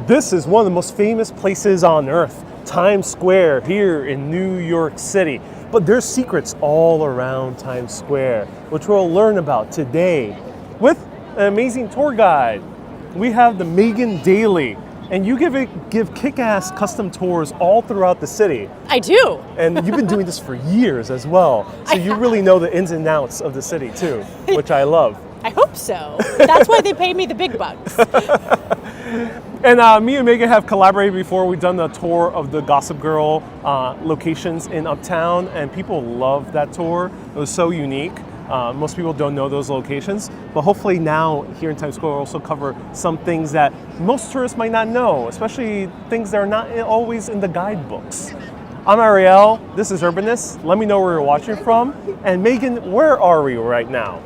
This is one of the most famous places on earth, Times Square here in New York City. But there's secrets all around Times Square, which we'll learn about today with an amazing tour guide. We have the Megan Daly, and you give kick-ass custom tours all throughout the city. I do. And you've been doing this for years as well. So you really know the ins and outs of the city too, which I love. I hope so. That's why they pay me the big bucks. And me and Megan have collaborated before. We've done a tour of the Gossip Girl locations in Uptown, and people loved that tour. It was so unique. Most people don't know those locations, but hopefully now here in Times Square we'll also cover some things that most tourists might not know, especially things that are not always in the guidebooks. I'm Ariel, this is Urbanist. Let me know where you're watching from. And Megan, where are we right now?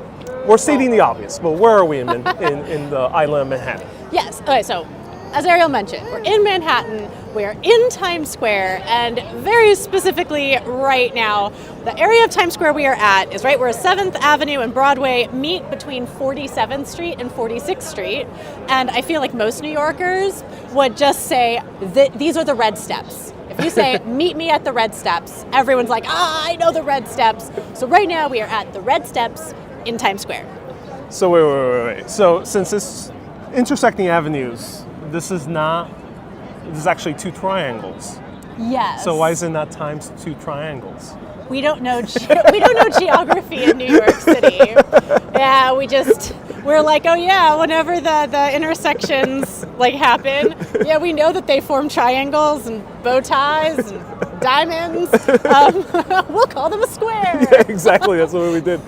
We're stating the obvious, but where are we in the island of Manhattan? Yes, okay, so as Ariel mentioned, we're in Manhattan, we're in Times Square, and very specifically right now, the area of Times Square we are at is right where 7th Avenue and Broadway meet between 47th Street and 46th Street. And I feel like most New Yorkers would just say, these are the red steps. If you say, meet me at the red steps, everyone's like, I know the red steps. So right now we are at the red steps in Times Square. So wait. So since this intersecting avenues, this is actually two triangles. Yes. So why is it not times two triangles? We don't know geography in New York City. Yeah, we're like, oh yeah, whenever the intersections like happen, yeah, we know that they form triangles and bow ties and diamonds. We'll call them a square. Yeah, exactly. That's what we did.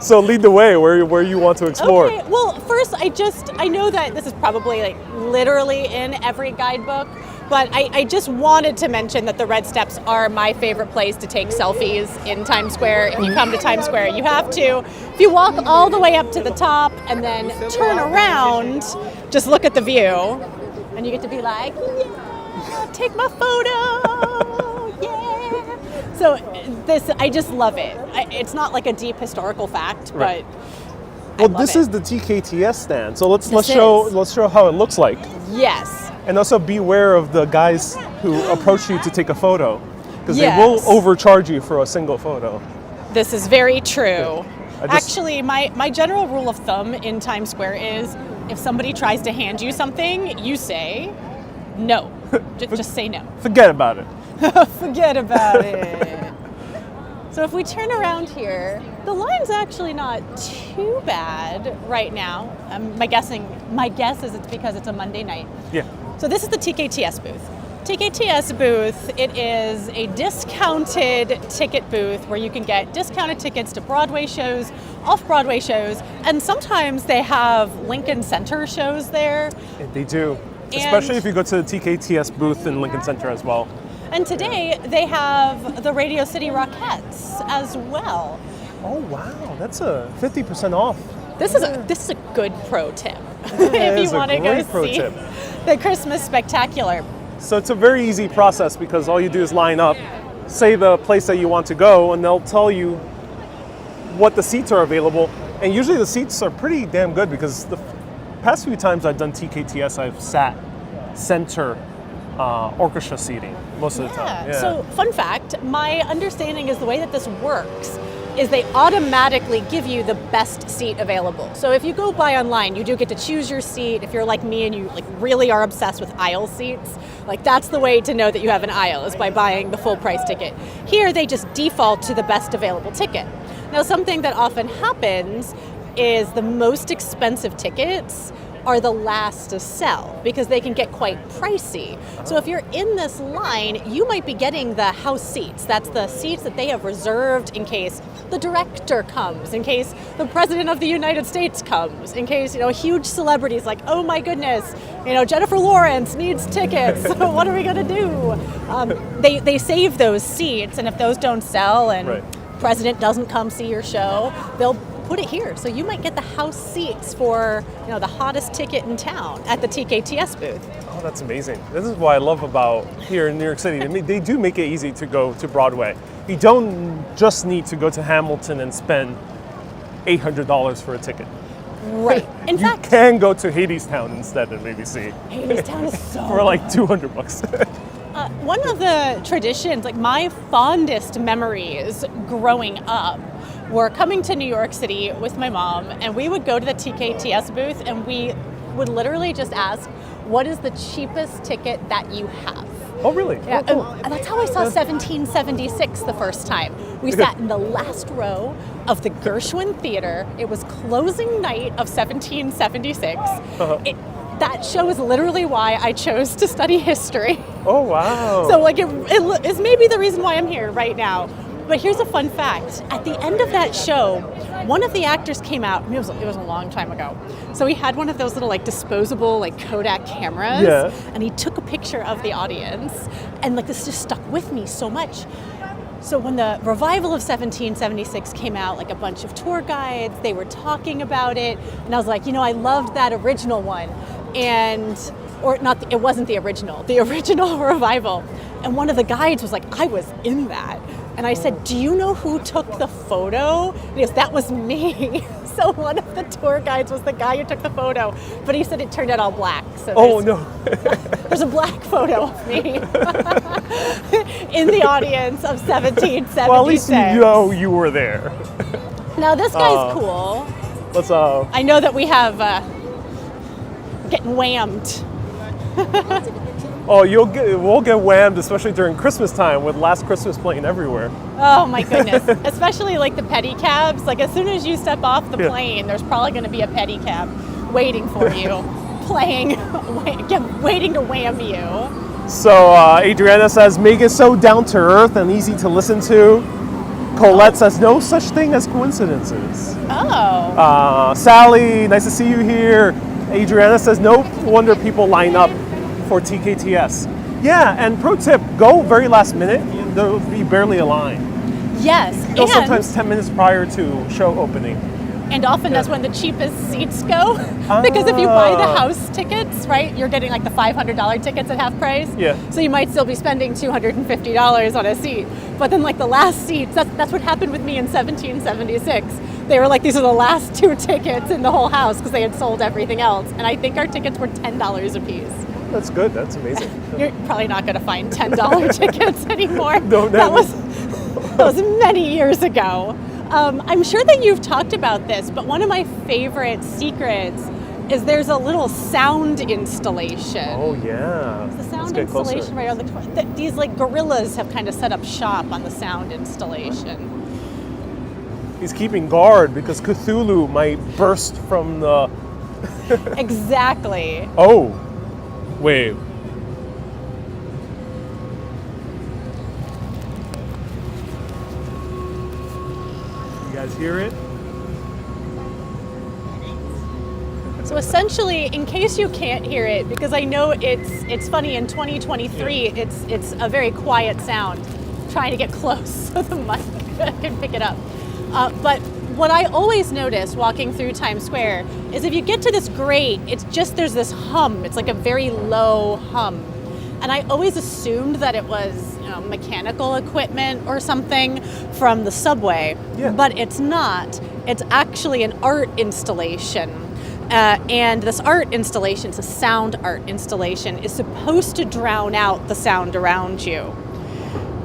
So lead the way where you want to explore. Okay. Well, first, I know that this is probably like literally in every guidebook, but I just wanted to mention that the red steps are my favorite place to take selfies in Times Square. If you come to Times Square, you have to. If you walk all the way up to the top and then turn around, just look at the view, and you get to be like, yeah, take my photo, yeah. So I just love it. It's not like a deep historical fact, right. But well, this is the TKTS stand. So let's show how it looks like. Yes. And also beware of the guys who approach you to take a photo, because yes. they will overcharge you for a single photo. This is very true. Okay. Actually, my general rule of thumb in Times Square is if somebody tries to hand you something, you say no. Just say no. Forget about it. Forget about it. So if we turn around here, the line's actually not too bad right now. My guess is it's because it's a Monday night. Yeah. So this is the TKTS booth. TKTS booth, it is a discounted ticket booth where you can get discounted tickets to Broadway shows, off-Broadway shows, and sometimes they have Lincoln Center shows there. They do, especially if you go to the TKTS booth in Lincoln Center as well. And today they have the Radio City Rockettes as well. Oh wow, that's a 50% off. This is a good pro tip Yeah, if you want to go see the Christmas Spectacular. So it's a very easy process because all you do is line up, say the place that you want to go, and they'll tell you what the seats are available. And usually the seats are pretty damn good because the past few times I've done TKTS, I've sat center orchestra seating most of the time. Yeah. So fun fact, my understanding is the way that this works is they automatically give you the best seat available. So if you go buy online, you do get to choose your seat. If you're like me and you like really are obsessed with aisle seats, like that's the way to know that you have an aisle is by buying the full price ticket. Here they just default to the best available ticket. Now something that often happens is the most expensive tickets are the last to sell because they can get quite pricey. So if you're in this line, you might be getting the house seats. That's the seats that they have reserved in case the director comes, in case the president of the United States comes, in case, huge celebrities like, oh my goodness, Jennifer Lawrence needs tickets. What are we gonna do? They save those seats, and if those don't sell and right. President doesn't come see your show, they'll put it here. So you might get the house seats for the hottest ticket in town at the TKTS booth. Oh, that's amazing. This is what I love about here in New York City. They do make it easy to go to Broadway. You don't just need to go to Hamilton and spend $800 for a ticket. Right. In You fact, can go to Hadestown instead and maybe see Hadestown is so for like $200. one of the traditions, like my fondest memories growing up, were coming to New York City with my mom, and we would go to the TKTS booth, and we would literally just ask, what is the cheapest ticket that you have? Oh, really? Yeah, Oh, cool. and that's how I saw 1776 the first time. We sat in the last row of the Gershwin Theater. It was closing night of 1776. That show is literally why I chose to study history. Oh, wow. So like it is maybe the reason why I'm here right now. But here's a fun fact. At the end of that show, one of the actors came out. It was a long time ago. So he had one of those little like disposable like Kodak cameras. Yeah. And he took a picture of the audience. And like this just stuck with me so much. So when the revival of 1776 came out, like a bunch of tour guides, they were talking about it. And I was like, I loved that original one. It wasn't the original revival. And one of the guides was like, I was in that. And I said, do you know who took the photo? And he goes, that was me. So one of the tour guides was the guy who took the photo, but he said it turned out all black. So there's a black photo of me in the audience of 1776. Well, at least you know you were there. Now this guy's cool. Let's I know that we have getting whammed. Oh, we'll get whammed, especially during Christmas time with Last Christmas playing everywhere. Oh my goodness. Especially like the pedicabs. Like as soon as you step off the plane, there's probably going to be a pedicab waiting for you, waiting to wham you. So Adriana says, Megan's so down to earth and easy to listen to. Colette says, no such thing as coincidences. Oh. Sally, nice to see you here. Adriana says, no wonder people line up for TKTS. Yeah, and pro tip, go very last minute. There will be barely a line. Yes. Go sometimes 10 minutes prior to show opening. And often that's when the cheapest seats go. Because if you buy the house tickets, right, you're getting like the $500 tickets at half price. Yeah. So you might still be spending $250 on a seat. But then like the last seats, that's what happened with me in 1776. They were like, these are the last 2 tickets in the whole house because they had sold everything else. And I think our tickets were $10 a piece. That's good. That's amazing. You're probably not going to find $10 tickets anymore. No, that was many years ago. I'm sure that you've talked about this, but one of my favorite secrets is there's a little sound installation. Oh, yeah. The sound installation right on these like gorillas have kind of set up shop on the sound installation. He's keeping guard because Cthulhu might burst from the... Exactly. Oh. Wait. You guys hear it? So essentially, in case you can't hear it, because I know it's funny in 2023, it's a very quiet sound. I'm trying to get close so the mic can pick it up. But what I always notice walking through Times Square is if you get to this grate, there's this hum. It's like a very low hum. And I always assumed that it was mechanical equipment or something from the subway, but it's not. It's actually an art installation. And this art installation, it's a sound art installation, is supposed to drown out the sound around you.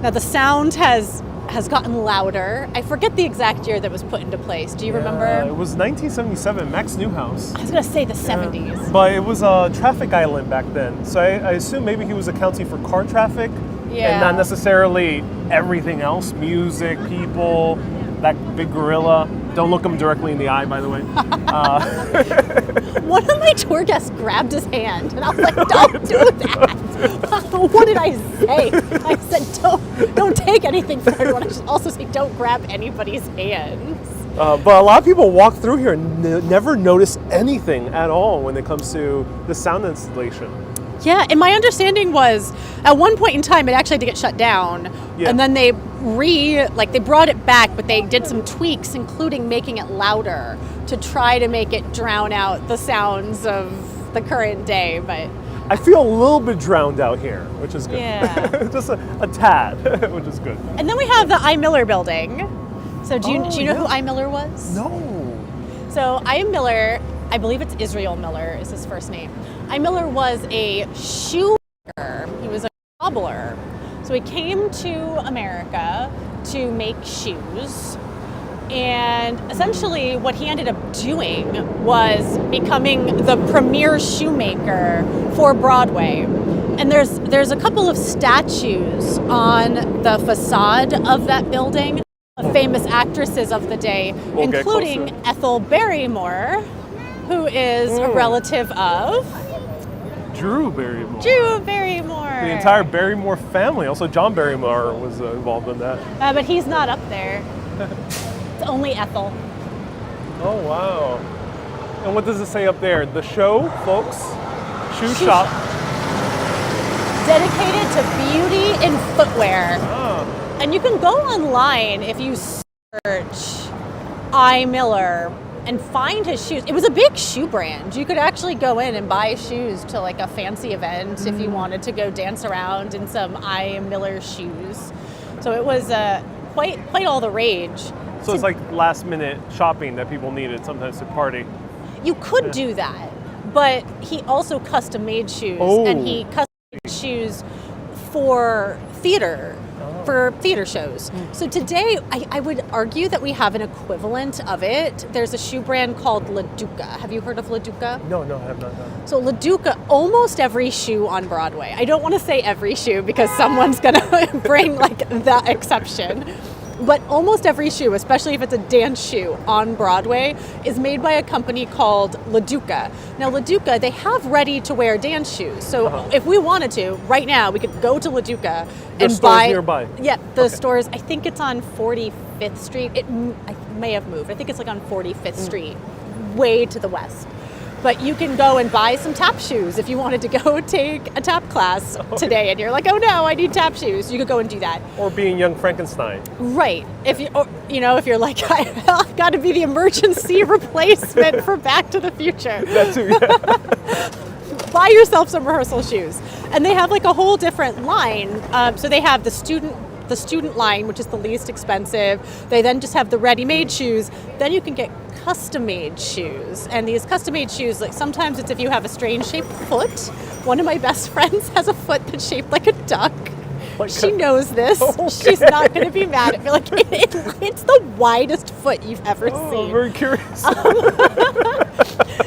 Now the sound has gotten louder. I forget the exact year that was put into place. Do you remember? It was 1977, Max Newhouse. I was going to say the 70s. But it was a traffic island back then. So I assume maybe he was accounting for car traffic and not necessarily everything else. Music, people, that big gorilla. Don't look him directly in the eye, by the way. One of my tour guests grabbed his hand, and I was like, don't do that. What did I say? I said, don't take anything from everyone. I should also say, don't grab anybody's hands. But a lot of people walk through here and never notice anything at all when it comes to the sound installation. Yeah, and my understanding was at one point in time it actually had to get shut down, and then they brought it back, but they did some tweaks, including making it louder to try to make it drown out the sounds of the current day. But I feel a little bit drowned out here, which is good. Yeah, just a tad, which is good. And then we have the I. Miller Building. So do you know who I. Miller was? No. So So I.M. Miller, I believe it's Israel Miller is his first name. I.M. Miller was a shoemaker. He was a cobbler. So he came to America to make shoes. And essentially what he ended up doing was becoming the premier shoemaker for Broadway. And there's a couple of statues on the facade of that building of famous actresses of the day, including Ethel Barrymore, who is a relative of Drew Barrymore. Drew Barrymore. The entire Barrymore family. Also, John Barrymore was involved in that. But he's not up there. It's only Ethel. Oh, wow. And what does it say up there? The show, folks, shoe shop. Dedicated to beauty and footwear. Ah. And you can go online if you search I. Miller and find his shoes. It was a big shoe brand. You could actually go in and buy shoes to like a fancy event if you wanted to go dance around in some I. Miller shoes. So it was quite all the rage. So it's like last minute shopping that people needed sometimes to party. You could do that, but he also custom made shoes, and he custom made shoes for theater. For theater shows. So today, I would argue that we have an equivalent of it. There's a shoe brand called La Duca. Have you heard of La Duca? No, I have not. So La Duca, almost every shoe on Broadway. I don't want to say every shoe because someone's going to bring like the exception. But almost every shoe, especially if it's a dance shoe on Broadway, is made by a company called La Duca. Now, La Duca, they have ready-to-wear dance shoes. So if we wanted to, right now, we could go to La Duca and buy... nearby? Yeah, the stores, I think it's on 45th Street. I may have moved. I think it's like on 45th Street, way to the west. But you can go and buy some tap shoes if you wanted to go take a tap class today and you're like, oh no, I need tap shoes. You could go and do that. Or being young Frankenstein. Right. If you're like, I've got to be the emergency replacement for Back to the Future. That too, yeah. Buy yourself some rehearsal shoes. And they have like a whole different line. So they have the student line, which is the least expensive. They then just have the ready-made shoes. Then you can get custom-made shoes. And these custom-made shoes, like sometimes it's if you have a strange shaped foot. One of my best friends has a foot that's shaped like a duck. She knows this. Okay. She's not going to be mad at me. Like it's the widest foot you've ever seen. I'm very curious.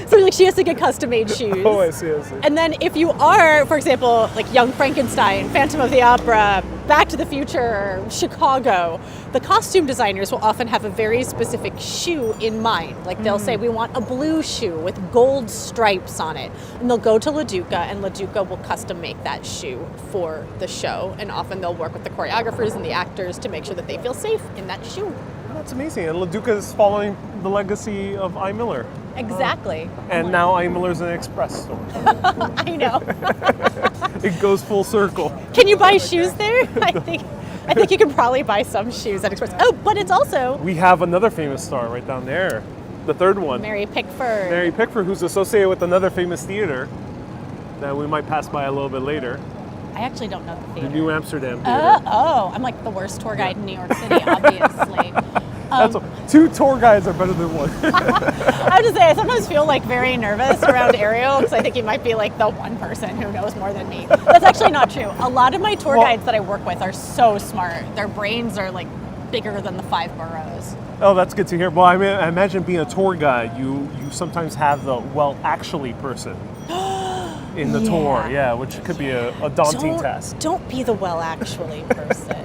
So like she has to get custom-made shoes. Oh, I see. And then if you are, for example, like Young Frankenstein, Phantom of the Opera, Back to the Future, Chicago, the costume designers will often have a very specific shoe in mind. Like they'll say, we want a blue shoe with gold stripes on it. And they'll go to La Duca, and La Duca will custom make that shoe for the show. And often they'll work with the choreographers and the actors to make sure that they feel safe in that shoe. That's amazing. And La Duca is following the legacy of I. Miller. Exactly. And now I. Miller's an express store. I know. It goes full circle. Can you buy shoes there? I think you can probably buy some shoes at Express. Oh, but it's also... We have another famous star right down there. The third one. Mary Pickford. Mary Pickford, who's associated with another famous theater that we might pass by a little bit later. I actually don't know the theater. The New Amsterdam Theater. I'm like the worst tour guide in New York City, obviously. Two tour guides are better than one. I have to say, I sometimes feel like very nervous around Ariel because I think he might be like the one person who knows more than me. That's actually not true. A lot of my tour guides that I work with are so smart. Their brains are like bigger than the 5 boroughs. Oh, that's good to hear. Well, I imagine being a tour guide, you sometimes have the actually person in the tour, which could be a daunting task. Don't be the actually person.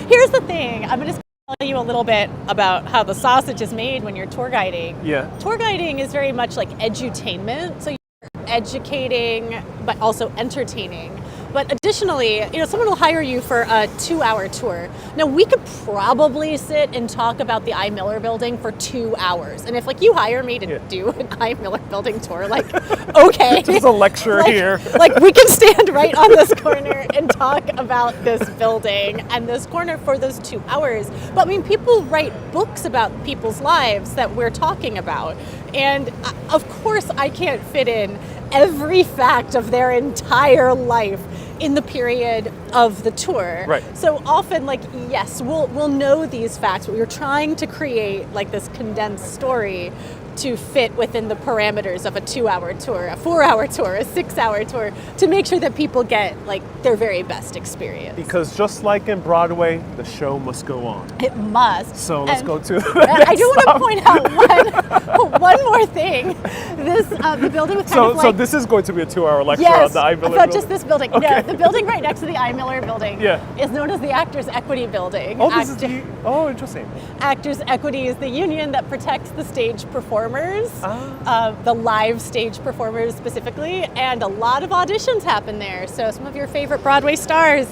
Here's the thing. I'm going to tell you a little bit about how the sausage is made when you're tour guiding. Yeah. Tour guiding is very much like edutainment. So you're educating, but also entertaining. But additionally, someone will hire you for a 2-hour tour. Now, we could probably sit and talk about the I. Miller Building for 2 hours. And if you hire me to do an I. Miller Building tour, okay. Just a lecture here. We can stand right on this corner and talk about this building and this corner for those 2 hours. But people write books about people's lives that we're talking about. And of course, I can't fit in every fact of their entire life in the period of the tour. Right. So often, like, yes, we'll know these facts, but we're trying to create like this condensed story to fit within the parameters of a 2-hour tour, a 4-hour tour, a 6-hour tour, to make sure that people get like their very best experience. Because just like in Broadway, the show must go on. It must. So let's And go to I do want to point out one more thing. This the building with kind of like, so this is going to be a 2-hour lecture yes, on the I. Miller not building? just this building. Okay. No, the building right next to the I. Miller building is known as the Actors Equity Building. Oh, this is the, oh, interesting. Actors Equity is the union that protects the stage performers, the live stage performers specifically, and a lot of auditions happen there. So some of your favorite Broadway stars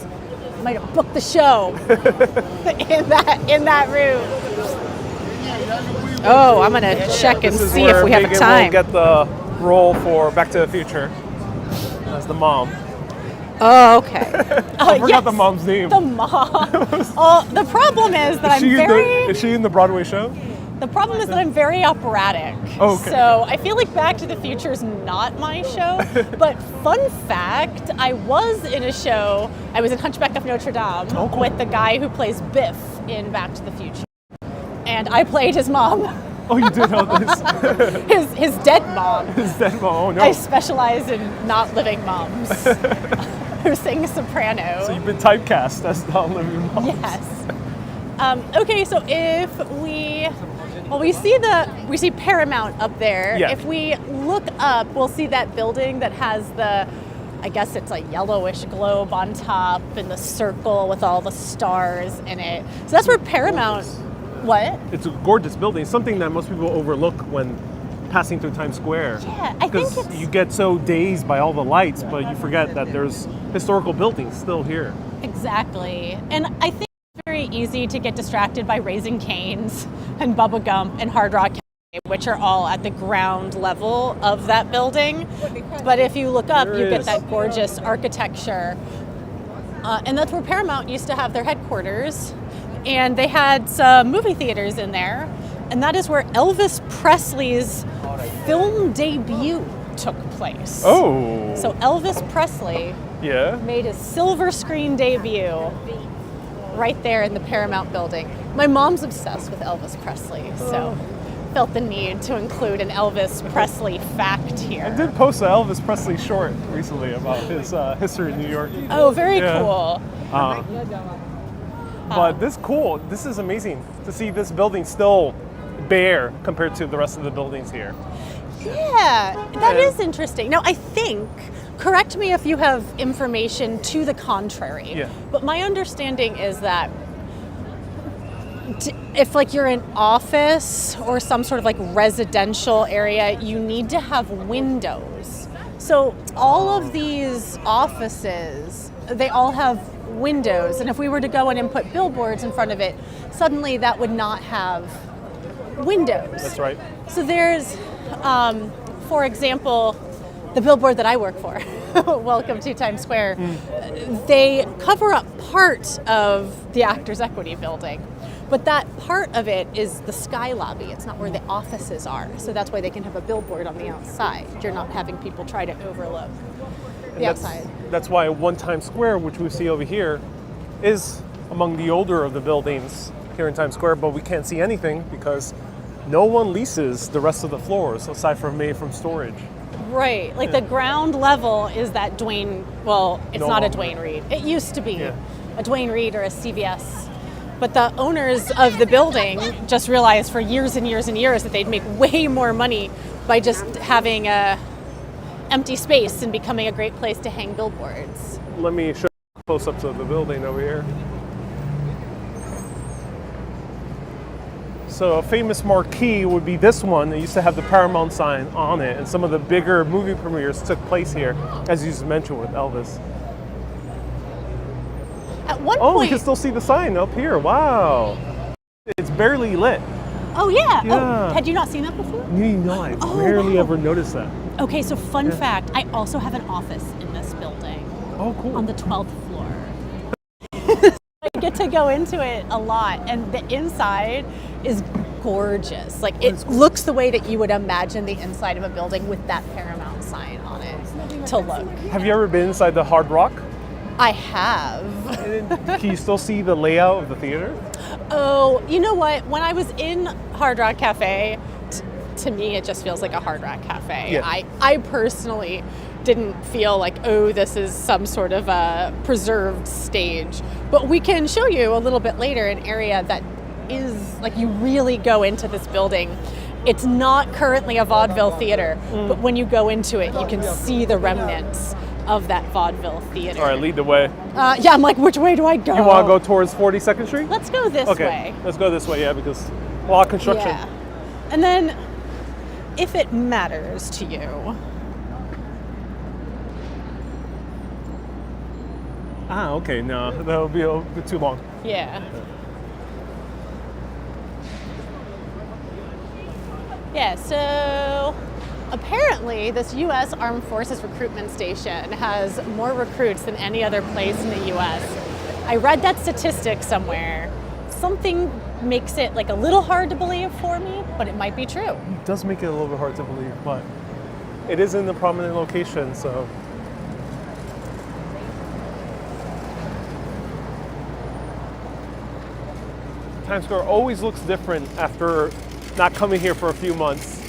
might have booked the show in that room. Oh, I'm gonna check and see if we have a time. Will get the role for Back to the Future as the mom. Oh, okay. I forgot the mom's name. The mom. Oh, the problem is that is she in the Broadway show? The problem is that I'm very operatic. Oh, okay. So I feel like Back to the Future is not my show. But fun fact, I was in a show, I was in Hunchback of Notre Dame with the guy who plays Biff in Back to the Future. And I played his mom. Oh, you did know this? his dead mom. His dead mom, oh no. I specialize in not living moms who sing soprano. So you've been typecast as not living moms. Yes. Okay, so if we see Paramount up there. Yeah. If we look up, we'll see that building that has I guess it's a yellowish globe on top and the circle with all the stars in it. So that's where Paramount. What? It's a gorgeous building. Something that most people overlook when passing through Times Square. Yeah, I think because you get so dazed by all the lights, but you forget that there's historical buildings still here. Exactly. And I think it's very easy to get distracted by Raising Cane's and Bubba Gump and Hard Rock Cafe, which are all at the ground level of that building. But if you look up, you get that gorgeous architecture. And that's where Paramount used to have their headquarters. And they had some movie theaters in there. And that is where Elvis Presley's film debut took place. Oh. So Elvis Presley made his silver screen debut right there in the Paramount building. My mom's obsessed with Elvis Presley, so felt the need to include an Elvis Presley fact here. I did post an Elvis Presley short recently about his history in New York. Oh, very cool. But this is amazing to see this building still bare compared to the rest of the buildings here. Yeah, that is interesting. Now, I think, correct me if you have information to the contrary, but my understanding is that if like you're an office or some sort of like residential area, you need to have windows. So all of these offices, they all have windows, and if we were to go in and put billboards in front of it, suddenly that would not have windows. That's right. So there's, for example, the billboard that I work for, Welcome to Times Square, they cover up part of the Actors Equity Building, but that part of it is the Sky Lobby. It's not where the offices are, so that's why they can have a billboard on the outside. You're not having people try to overlook the outside. That's why One Times Square, which we see over here, is among the older of the buildings here in Times Square, but we can't see anything because no one leases the rest of the floors aside from made from storage. Right, like the ground level is that Dwayne, well, it's not a Dwayne Reed. It used to be a Dwayne Reed or a CVS. But the owners of the building just realized for years and years and years that they'd make way more money by just having a empty space and becoming a great place to hang billboards. Let me show you close-ups of the building over here. So a famous marquee would be this one. It used to have the Paramount sign on it, and some of the bigger movie premieres took place here, as you just mentioned with Elvis. At one we point, can still see the sign up here. Wow. It's barely lit. Oh, yeah. Oh, had you not seen that before? No, I rarely ever noticed that. Okay, so fun fact, I also have an office in this building. Oh, cool. On the 12th floor. I get to go into it a lot, and the inside is gorgeous. Like, it looks the way that you would imagine the inside of a building with that Paramount sign on it to look. Have you ever been inside the Hard Rock? I have. And then, can you still see the layout of the theater? Oh, you know what? When I was in Hard Rock Cafe, to me it just feels like a Hard Rock Cafe. Yeah. I personally didn't feel like, oh, this is some sort of a preserved stage. But we can show you a little bit later an area that is, like, you really go into this building. It's not currently a vaudeville theater, but when you go into it, you can see the remnants of that vaudeville theater. All right, lead the way. Yeah, I'm like, which way do I go? You want to go towards 42nd Street? Let's go this way. Let's go this way, yeah, because a lot of construction. Yeah. And then, if it matters to you. Ah, okay, no, that would be a bit too long. Yeah. Yeah, so apparently this U.S. Armed Forces recruitment station has more recruits than any other place in the U.S. I read that statistic somewhere. Something makes it like a little hard to believe for me, but it might be true. It does make it a little bit hard to believe, but it is in a prominent location, so. Times Square always looks different after not coming here for a few months.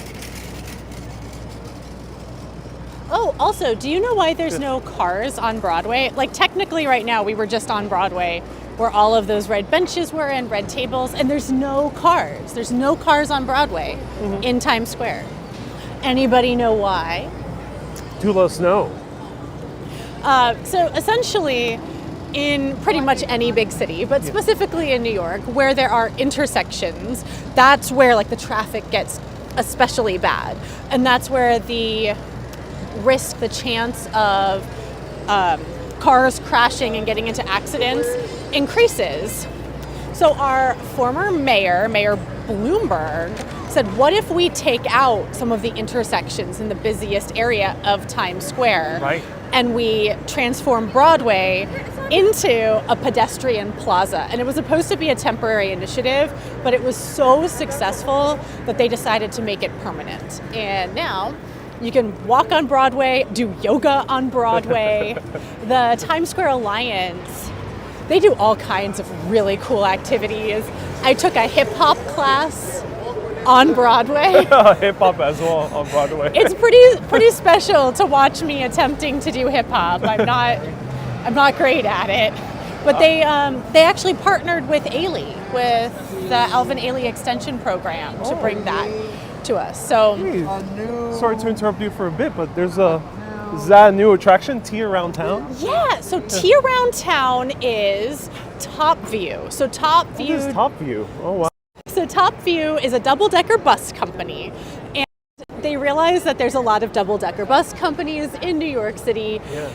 Oh, also, do you know why there's no cars on Broadway? Like, technically right now we were just on Broadway where all of those red benches were and red tables, and there's no cars. There's no cars on Broadway in Times Square. Anybody know why? Do let us know. So essentially, in pretty much any big city, but specifically in New York, where there are intersections, that's where like the traffic gets especially bad. And that's where the risk, the chance of cars crashing and getting into accidents increases. So our former mayor, Mayor Bloomberg, said, what if we take out some of the intersections in the busiest area of Times Square, Right. and we transform Broadway into a pedestrian plaza? And it was supposed to be a temporary initiative, but it was so successful that they decided to make it permanent. And now you can walk on Broadway, do yoga on Broadway. The Times Square Alliance, they do all kinds of really cool activities. I took a hip hop class on Broadway. Hip hop as well on Broadway. It's pretty special to watch me attempting to do hip hop. I'm not great at it, but they actually partnered with Ailey, with the Alvin Ailey Extension Program, to bring that to us. So, Hey, sorry to interrupt you for a bit, but is that a new attraction, Tea Around Town? yeah, so Tea Around Town is Top View. So Top View. What is Top View? Oh wow. So Top View is a double-decker bus company, and they realized that there's a lot of double-decker bus companies in New York City. Yeah.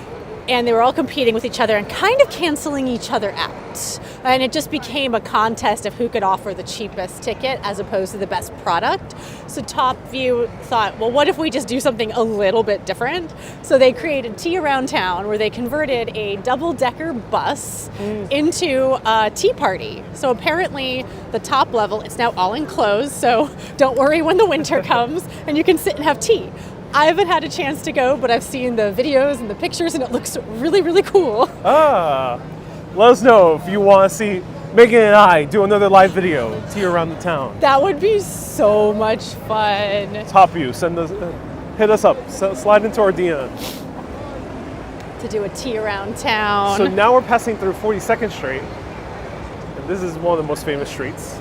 And they were all competing with each other and kind of canceling each other out. And it just became a contest of who could offer the cheapest ticket as opposed to the best product. So Top View thought, well, what if we just do something a little bit different? So they created Tea Around Town, where they converted a double-decker bus into a tea party. So apparently the top level, it's now all enclosed, so don't worry when the winter comes, and you can sit and have tea. I haven't had a chance to go, but I've seen the videos and the pictures, and it looks really, really cool. Ah, let us know if you want to see Megan and I do another live video, Tea Around the Town. That would be so much fun. Top View, hit us up, slide into our DM. To do a tea around town. So now we're passing through 42nd Street, and this is one of the most famous streets.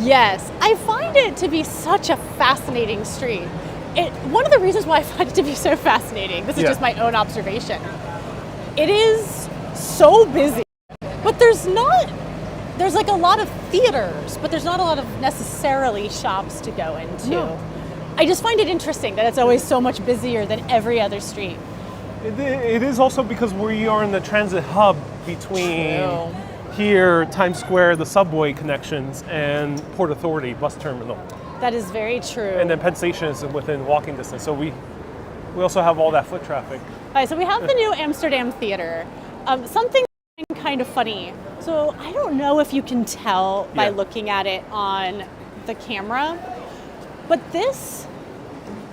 Yes, I find it to be such a fascinating street. One of the reasons why I find it to be so fascinating, this is just my own observation, it is so busy, but there's like a lot of theaters, but there's not a lot of necessarily shops to go into. No. I just find it interesting that it's always so much busier than every other street. It is also because we are in the transit hub between True. here, Times Square, the subway connections, and Port Authority bus terminal. That is very true. And then Penn Station is within walking distance, so we also have all that foot traffic. All right, so we have the new Amsterdam Theater. Something kind of funny. So I don't know if you can tell by looking at it on the camera, but this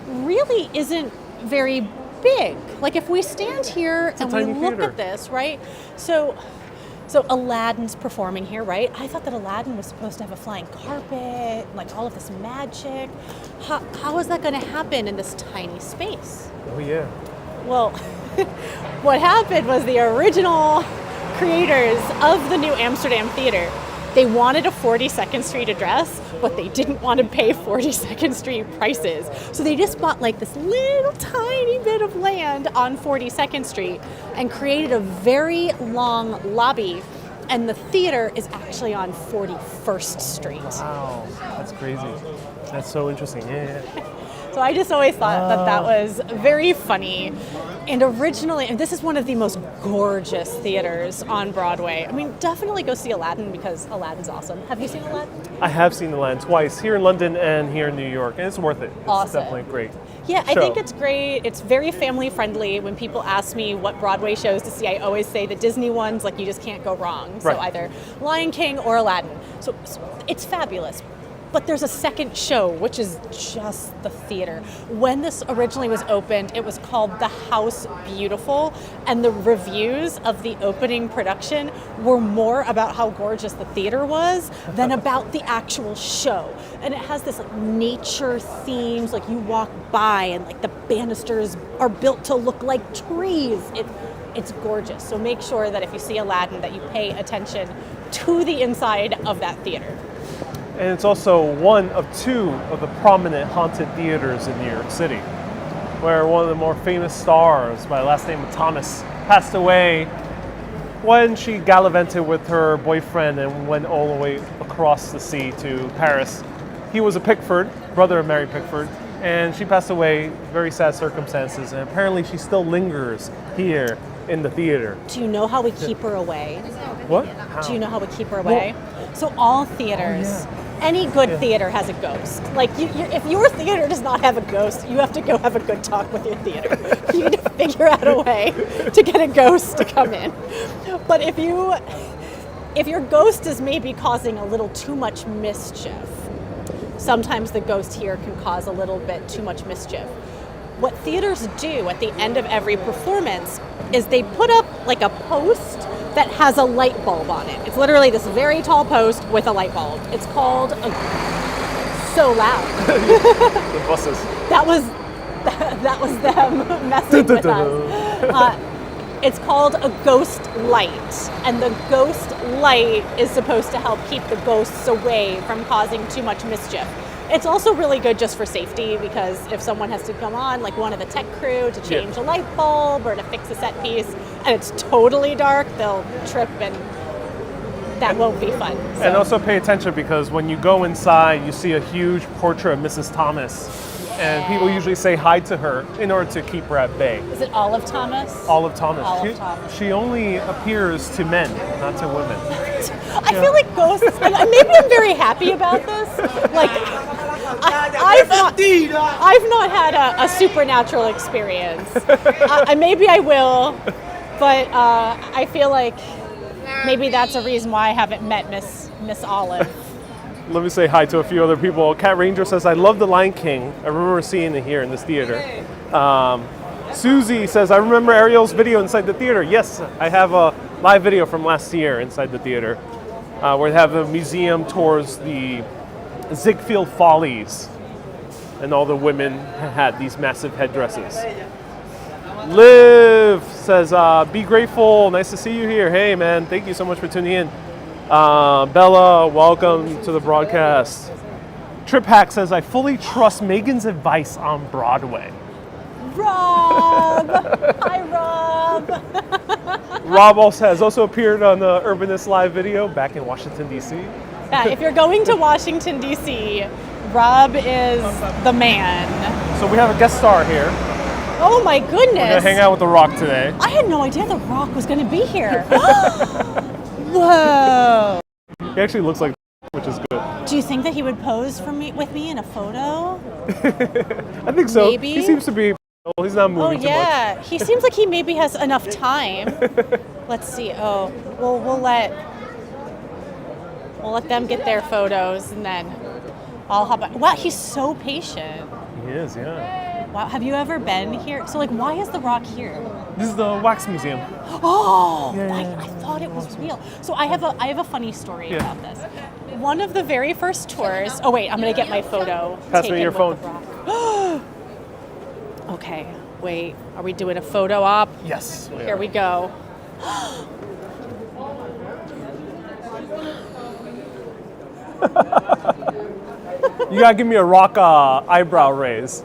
really isn't very big. Like if we stand here and we tiny look theater. at this, right? So Aladdin's performing here, right? I thought that Aladdin was supposed to have a flying carpet, like all of this magic. How is that going to happen in this tiny space? Oh yeah. Well, what happened was the original creators of the New Amsterdam Theater, they wanted a 42nd Street address, but they didn't want to pay 42nd Street prices. So they just bought like this little tiny bit of land on 42nd Street and created a very long lobby. And the theater is actually on 41st Street. Wow, that's crazy. That's so interesting. Yeah. So I just always thought that was very funny. And originally, and this is one of the most gorgeous theaters on Broadway. I mean, definitely go see Aladdin because Aladdin's awesome. Have you seen Aladdin? I have seen the land twice, here in London and here in New York, and it's worth it. It's Awesome. definitely great. Yeah, I show. think it's great. It's very family friendly. When people ask me what Broadway shows to see, I always say the Disney ones, like you just can't go wrong. So Right. either Lion King or Aladdin. So it's fabulous. But there's a second show, which is just the theater. When this originally was opened, it was called The House Beautiful, and the reviews of the opening production were more about how gorgeous the theater was than about the actual show. And it has this like nature themes, like you walk by and like the banisters are built to look like trees. It's gorgeous. So make sure that if you see Aladdin that you pay attention to the inside of that theater. And it's also one of two of the prominent haunted theaters in New York City, where one of the more famous stars by the last name of Thomas passed away when she gallivanted with her boyfriend and went all the way across the sea to Paris. He was a Pickford, brother of Mary Pickford, and she passed away, very sad circumstances, and apparently she still lingers here in the theater. Do you know how we keep her away? What? Do you know how we keep her away? So all theaters, any good theater has a ghost. Like if your theater does not have a ghost, you have to go have a good talk with your theater. You need to figure out a way to get a ghost to come in. But if your ghost is maybe causing a little too much mischief, sometimes the ghost here can cause a little bit too much mischief. What theaters do at the end of every performance is they put up like a post that has a light bulb on it. It's literally this very tall post with a light bulb. It's called so loud. The buses. That was them messing with us. It's called a ghost light, and the ghost light is supposed to help keep the ghosts away from causing too much mischief. It's also really good just for safety because if someone has to come on, like one of the tech crew, to change a light bulb or to fix a set piece, and it's totally dark, they'll trip and that won't be fun. So. And also pay attention because when you go inside, you see a huge portrait of Mrs. Thomas. And people usually say hi to her in order to keep her at bay. Is it Olive Thomas? Olive Thomas. Olive Thomas. She only appears to men, not to women. I feel like ghosts, maybe I'm very happy about this. Like, I've not had a supernatural experience. Maybe I will, but I feel like maybe that's a reason why I haven't met Miss Olive. Let me say hi to a few other people. Cat Ranger says, I love The Lion King. I remember seeing it here in this theater. Susie says, I remember Ariel's video inside the theater. Yes, I have a live video from last year inside the theater where they have a museum towards the Ziegfeld Follies. And all the women had these massive headdresses. Liv says, be grateful. Nice to see you here. Hey, man, thank you so much for tuning in. Bella, welcome to the broadcast. Trip Hack says, I fully trust Megan's advice on Broadway. Rob! Hi, Rob! Rob also has also appeared on the Urbanist live video back in Washington, D.C. Yeah, if you're going to Washington, D.C., Rob is the man. So we have a guest star here. Oh my goodness! We're going to hang out with The Rock today. I had no idea The Rock was going to be here. Whoa! He actually looks like, which is good. Do you think that he would pose with me in a photo? I think so. Maybe. He seems to be, well, he's not moving too much. He seems like he maybe has enough time. Let's see. Oh, we'll let them get their photos and then I'll hop on. Wow, he's so patient. He is, yeah. Wow, have you ever been here? So like, why is the rock here? This is the wax museum. Oh, Yeah. I thought it was real. So I have a funny story Yeah. about this. One of the very first tours. Oh wait, I'm gonna get my photo. Pass me taken your with phone. the rock. Okay, wait. Are we doing a photo op? Yes. Here we go. You gotta give me a rock eyebrow raise.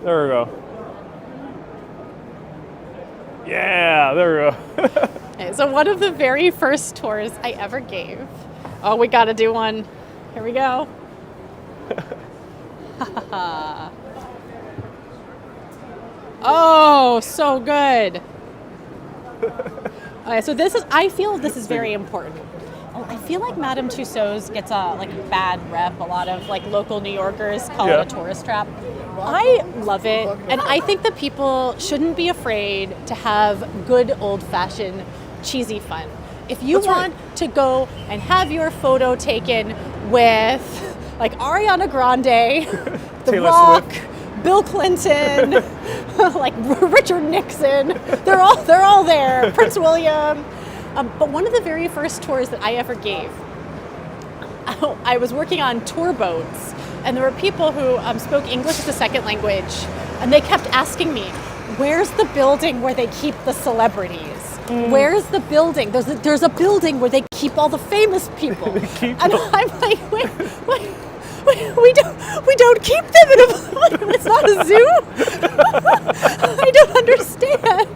There we go. Yeah, there we go. Okay, so one of the very first tours I ever gave. Oh, we gotta do one. Here we go. Oh, so good. Okay, so I feel this is very important. I feel like Madame Tussauds gets a bad rep. A lot of local New Yorkers call it a tourist trap. I love it, and I think that people shouldn't be afraid to have good old-fashioned cheesy fun. If you want to go and have your photo taken with Ariana Grande, The Taylor Rock, Swift. Bill Clinton, Richard Nixon, they're all there. Prince William. But one of the very first tours that I ever gave, I was working on tour boats, and there were people who spoke English as a second language, and they kept asking me, "Where's the building where they keep the celebrities? Where's the building? There's a building where they keep all the famous people." And I'm like, wait. We don't keep them in it's not a zoo. I don't understand.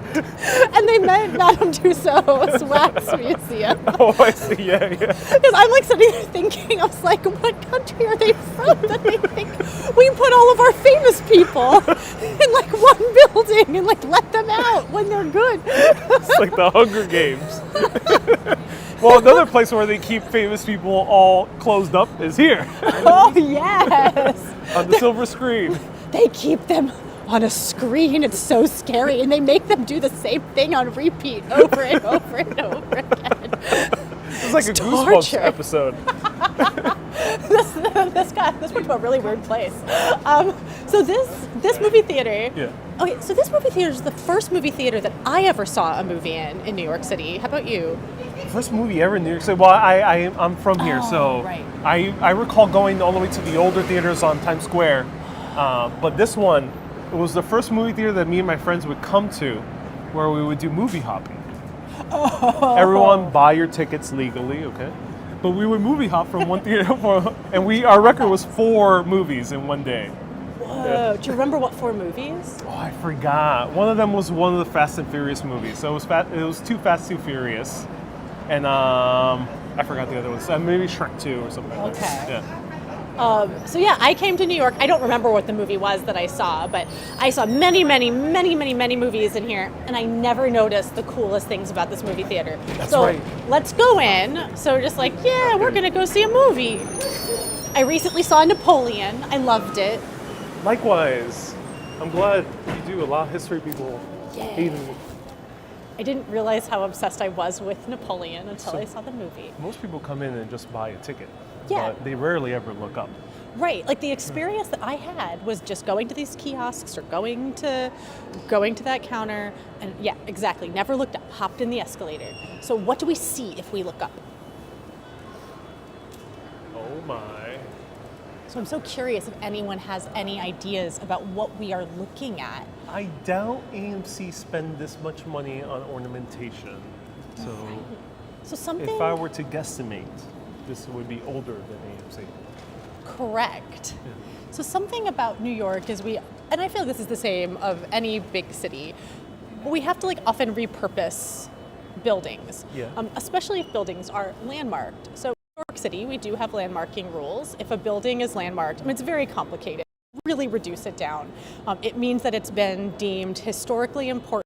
And they meant Madame Tussauds Wax Museum. Oh, I see. Yeah. Because I'm sitting there thinking, I was like, what country are they from that they think we put all of our famous people in one building and let them out when they're good? It's like the Hunger Games. Well, another place where they keep famous people all closed up is here. Oh, yes. On the silver screen. They keep them on a screen. It's so scary. And they make them do the same thing on repeat over and over and over again. It's like a Goosebumps torture. episode. This went to a really weird place. So this movie theater. Yeah. Okay, so this movie theater is the first movie theater that I ever saw a movie in New York City. How about you? First movie ever in New York City. Well, I'm from here, so right. I recall going all the way to the older theaters on Times Square. But this one, it was the first movie theater that me and my friends would come to, where we would do movie hopping. Oh. Everyone buy your tickets legally, okay? But we would movie hop from one theater, and our record was 4 movies in one day. Whoa! Yeah. Do you remember what 4 movies? Oh, I forgot. One of them was one of the Fast and Furious movies. So it was Too Fast, Too Furious, and I forgot the other ones. Maybe Shrek 2 or something. Okay. Yeah. So yeah, I came to New York. I don't remember what the movie was that I saw, but I saw many movies in here, and I never noticed the coolest things about this movie theater. That's so right. Let's go in. So we're just we're gonna go see a movie. I recently saw Napoleon. I loved it. Likewise. I'm glad you do. A lot of history people hated me. I didn't realize how obsessed I was with Napoleon until I saw the movie. Most people come in and just buy a ticket. Yeah. But they rarely ever look up. Right, the experience that I had was just going to these kiosks or going to that counter, and yeah, exactly, never looked up, hopped in the escalator. So what do we see if we look up? Oh my. So I'm so curious if anyone has any ideas about what we are looking at. I doubt AMC spend this much money on ornamentation. So something... if I were to guesstimate, this would be older than AMC. Correct. Yeah. So something about New York is and I feel this is the same of any big city, we have to often repurpose buildings, especially if buildings are landmarked. So in New York City, we do have landmarking rules. If a building is landmarked, it's very complicated. Really reduce it down. It means that it's been deemed historically important,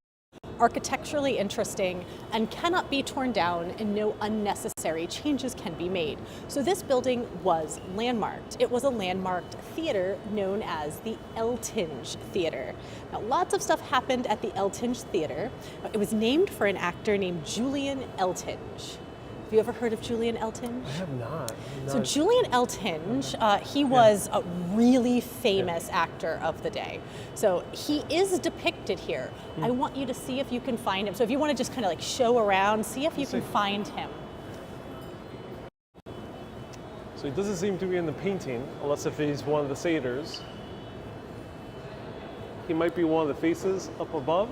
architecturally interesting, and cannot be torn down, and no unnecessary changes can be made. So this building was landmarked. It was a landmarked theater known as the Eltinge Theater. Now, lots of stuff happened at the Eltinge Theater. It was named for an actor named Julian Eltinge. Have you ever heard of Julian Eltinge? I have not. So Julian Eltinge, he was a really famous actor of the day. So he is depicted here. I want you to see if you can find him. So if you want to just kind of like show around, see if you can find him. So he doesn't seem to be in the painting, unless if he's one of the satyrs. He might be one of the faces up above.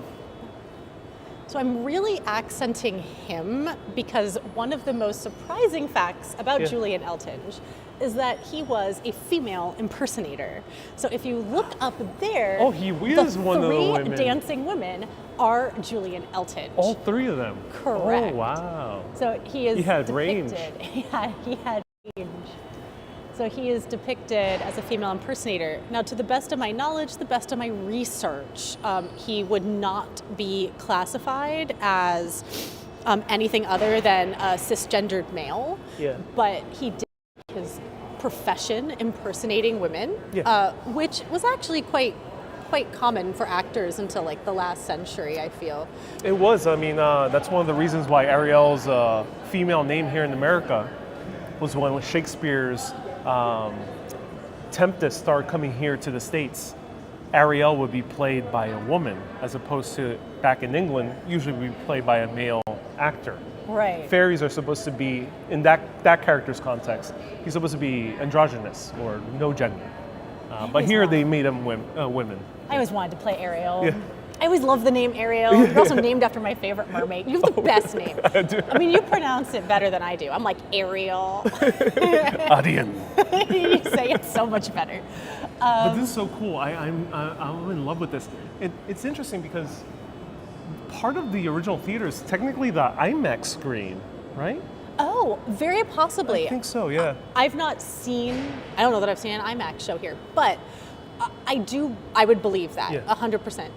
So I'm really accenting him because one of the most surprising facts about Julian Eltinge is that he was a female impersonator. So if you look up there, he is one of the women. Three dancing women are Julian Eltinge. All three of them. Correct. Oh, wow. So he is He had depicted, range. He had range. So he is depicted as a female impersonator. Now, to the best of my knowledge, the best of my research, he would not be classified as anything other than a cisgendered male. Yeah. But he did his profession impersonating women, which was actually quite common for actors until like the last century, I feel. It was. I mean, that's one of the reasons why Ariel's female name here in America was when Shakespeare's Tempest started coming here to the States. Ariel would be played by a woman, as opposed to back in England, usually would be played by a male actor. Right. Fairies are supposed to be, in that character's context, he's supposed to be androgynous or no gender. But here they made him women. I always wanted to play Ariel. Yeah. I always loved the name Ariel. You're also named after my favorite mermaid. You have the best name. I do. I mean, you pronounce it better than I do. I'm like, Ariel. Adian. You say it so much better. But this is so cool. I'm in love with this. It's interesting because part of the original theater is technically the IMAX screen, right? Oh, very possibly. I think so, yeah. I don't know that I've seen an IMAX show here, but I would believe that, 100%.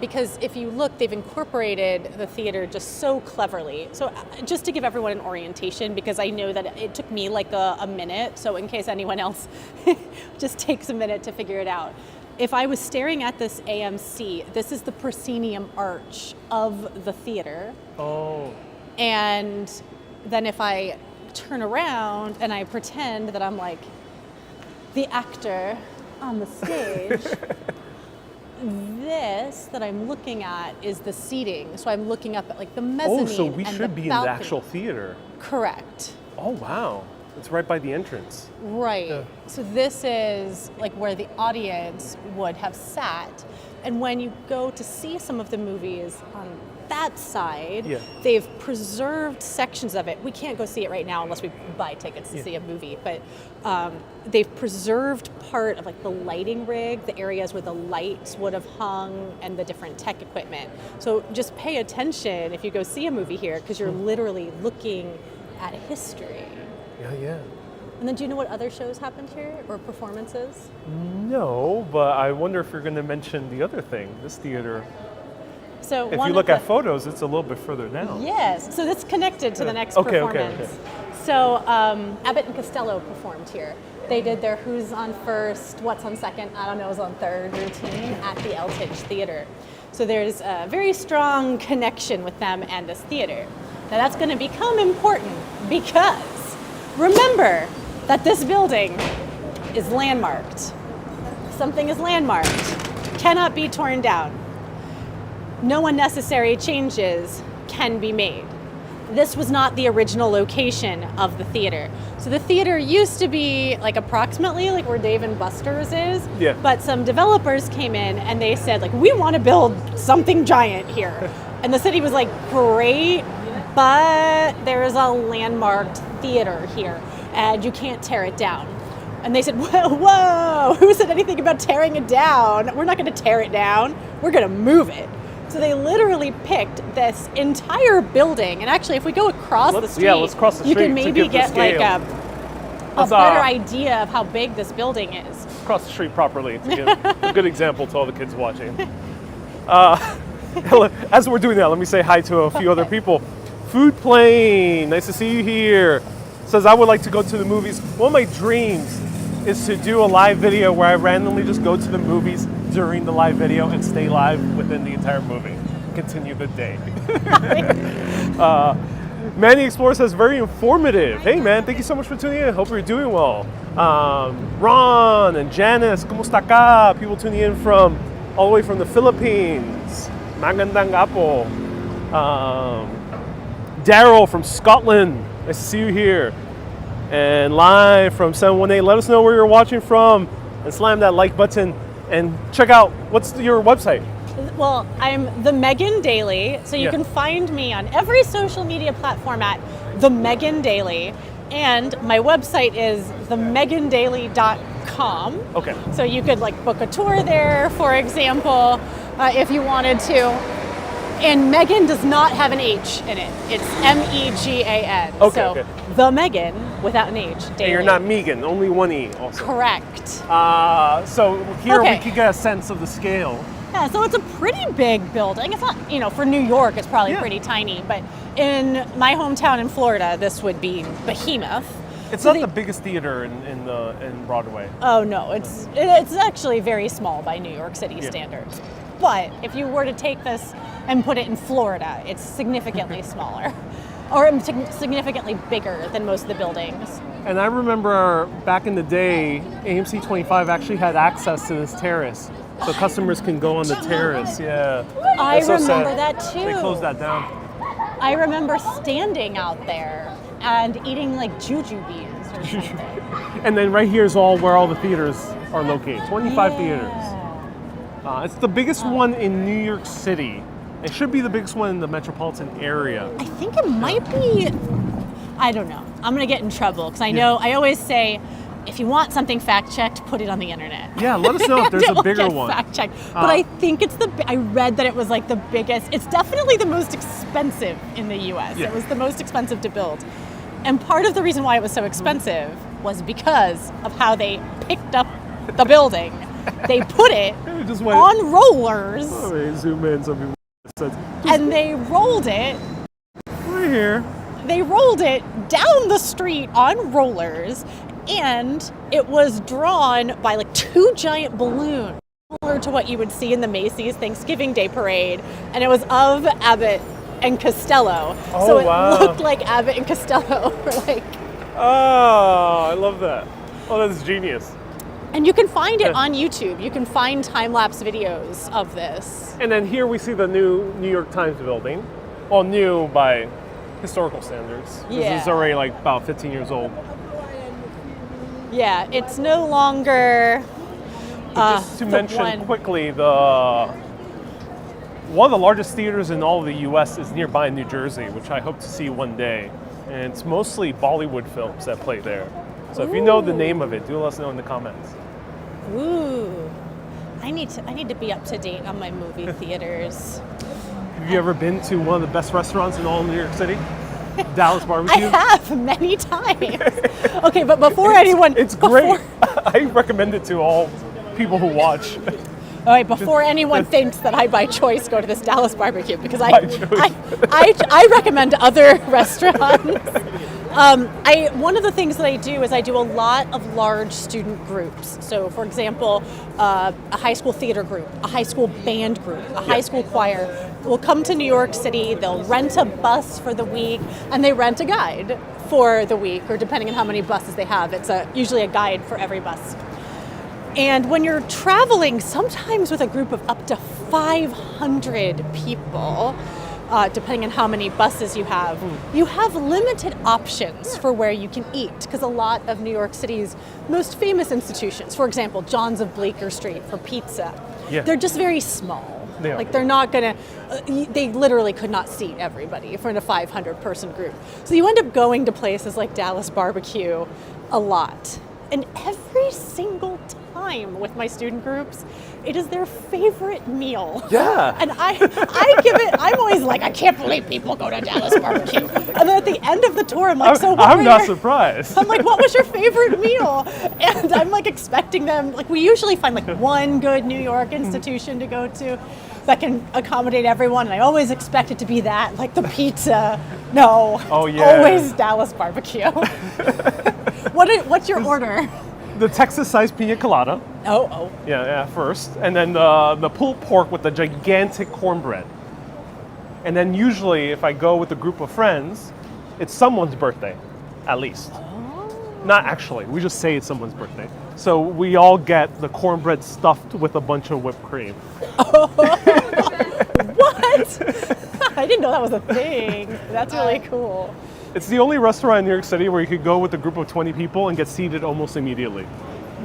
Because if you look, they've incorporated the theater just so cleverly. So just to give everyone an orientation, because I know that it took me like a minute, so in case anyone else just takes a minute to figure it out. If I was staring at this AMC, this is the proscenium arch of the theater. Oh. And then if I turn around and I pretend that I'm like the actor on the stage, this that I'm looking at is the seating. So I'm looking up at like the mezzanine. Oh, so we and should be in the actual theater. Correct. Oh, wow. It's right by the entrance. Right. Yeah. So this is like where the audience would have sat. And when you go to see some of the movies on that side, they've preserved sections of it. We can't go see it right now unless we buy tickets to see a movie, but they've preserved part of like the lighting rig, the areas where the lights would have hung and the different tech equipment. So just pay attention if you go see a movie here, because you're literally looking at history. Yeah. And then do you know what other shows happened here or performances? No, but I wonder if you're going to mention the other thing, this theater. So if you look at photos, it's a little bit further down. Yes, so that's connected to the next performance. Okay. So Abbott and Costello performed here. They did their Who's on First, What's on Second, I don't know, was on Third routine at the Eltinge Theater. So there's a very strong connection with them and this theater. Now that's going to become important because remember that this building is landmarked. Something is landmarked, cannot be torn down. No unnecessary changes can be made. This was not the original location of the theater. So the theater used to be like approximately like where Dave and Buster's is, but some developers came in and they said like, we want to build something giant here. And the city was like, great, but there is a landmarked theater here and you can't tear it down. And they said, whoa, who said anything about tearing it down? We're not going to tear it down, we're going to move it. So they literally picked this entire building, and actually if we go across the street, let's cross the street, you can maybe get like a better idea of how big this building is. Cross the street properly to give a good example to all the kids watching. As we're doing that, let me say hi to a few other people. Food Plane, nice to see you here. Says, I would like to go to the movies. One of my dreams is to do a live video where I randomly just go to the movies during the live video and stay live within the entire movie. Continue the day. Manny Explore says very informative. Hey man, thank you so much for tuning in. Hope you're doing well. Ron and Janice, ¿cómo está acá? People tuning in from all the way from the Philippines. Magandang apo. Daryl from Scotland. Nice to see you here. And live from 718. Let us know where you're watching from and slam that like button and check out, what's your website? Well, I'm The Megan Daily, so you can find me on every social media platform at The Megan Daily, and my website is themegandaily.com. Okay. So you could like book a tour there, for example, if you wanted to. And Megan does not have an H in it. It's Megan. Okay, so okay. The Megan without an H. Daily. And you're not Megan, only one E also. Correct. So here Okay. we can get a sense of the scale. Yeah, so it's a pretty big building. It's not, for New York, it's probably pretty tiny, but in my hometown in Florida, this would be behemoth. It's not the biggest theater in Broadway. Oh no, it's actually very small by New York City standards. But if you were to take this and put it in Florida, it's significantly smaller, or significantly bigger than most of the buildings. And I remember back in the day, AMC 25 actually had access to this terrace. So customers can go on the terrace, yeah. I That's so remember sad. that too. They closed that down. I remember standing out there and eating like juju beans or something. And then right here is where all the theaters are located, 25 theaters. It's the biggest one in New York City. It should be the biggest one in the metropolitan area. I think it might be, I don't know. I'm going to get in trouble because I know, I always say, if you want something fact-checked, put it on the internet. Yeah, let us know if there's a bigger one. Fact-checked. But I think it's I read that it was like the biggest, it's definitely the most expensive in the US. Yeah. It was the most expensive to build. And part of the reason why it was so expensive was because of how they picked up the building. They put it Just wait. on rollers. Let me zoom in so people And they rolled it right here. They rolled it down the street on rollers, and it was drawn by like two giant balloons, similar to what you would see in the Macy's Thanksgiving Day Parade, and it was of Abbott and Costello. Oh, so it wow. looked like Abbott and Costello were like... Oh, I love that. Oh, that's genius. And you can find it on YouTube. You can find time-lapse videos of this. And then here we see the new New York Times building. Well, new by historical standards. This is already like about 15 years old. Yeah, it's no longer... Just to mention quickly, one of the largest theaters in all of the U.S. is nearby in New Jersey, which I hope to see one day. And it's mostly Bollywood films that play there. So if you know the name of it, do let us know in the comments. Ooh, I need to be up to date on my movie theaters. Have you ever been to one of the best restaurants in all of New York City? Dallas Barbecue? I have many times. Okay, but before anyone... It's great. I recommend it to all people who watch. All right, before anyone thinks that I by choice go to this Dallas Barbecue, because I recommend other restaurants. One of the things that I do is I do a lot of large student groups. So, for example, a high school theater group, a high school band group, a high school choir will come to New York City. They'll rent a bus for the week, and they rent a guide for the week, or depending on how many buses they have. It's usually a guide for every bus. And when you're traveling, sometimes with a group of up to 500 people, depending on how many buses you have limited options for where you can eat, because a lot of New York City's most famous institutions, for example, John's of Bleecker Street for pizza, they're just very small. They're not gonna, they literally could not seat everybody for a 500-person group. So you end up going to places like Dallas Barbecue a lot. And every single time with my student groups, it is their favorite meal. Yeah. And I give it, I'm always like, I can't believe people go to Dallas Barbecue. And then at the end of the tour, I'm like, I'm not surprised. I'm like, what was your favorite meal? And I'm like expecting them, like we usually find like one good New York institution to go to that can accommodate everyone. And I always expect it to be that, like the pizza. No. Oh, yeah. Always Dallas Barbecue. What's your order? The Texas-sized pina colada. Oh. Yeah, first. And then the pulled pork with the gigantic cornbread. And then usually, if I go with a group of friends, It's someone's birthday, at least. Not actually. We just say it's someone's birthday. So we all get the cornbread stuffed with a bunch of whipped cream. What? I didn't know that was a thing. That's really cool. It's the only restaurant in New York City where you could go with a group of 20 people and get seated almost immediately.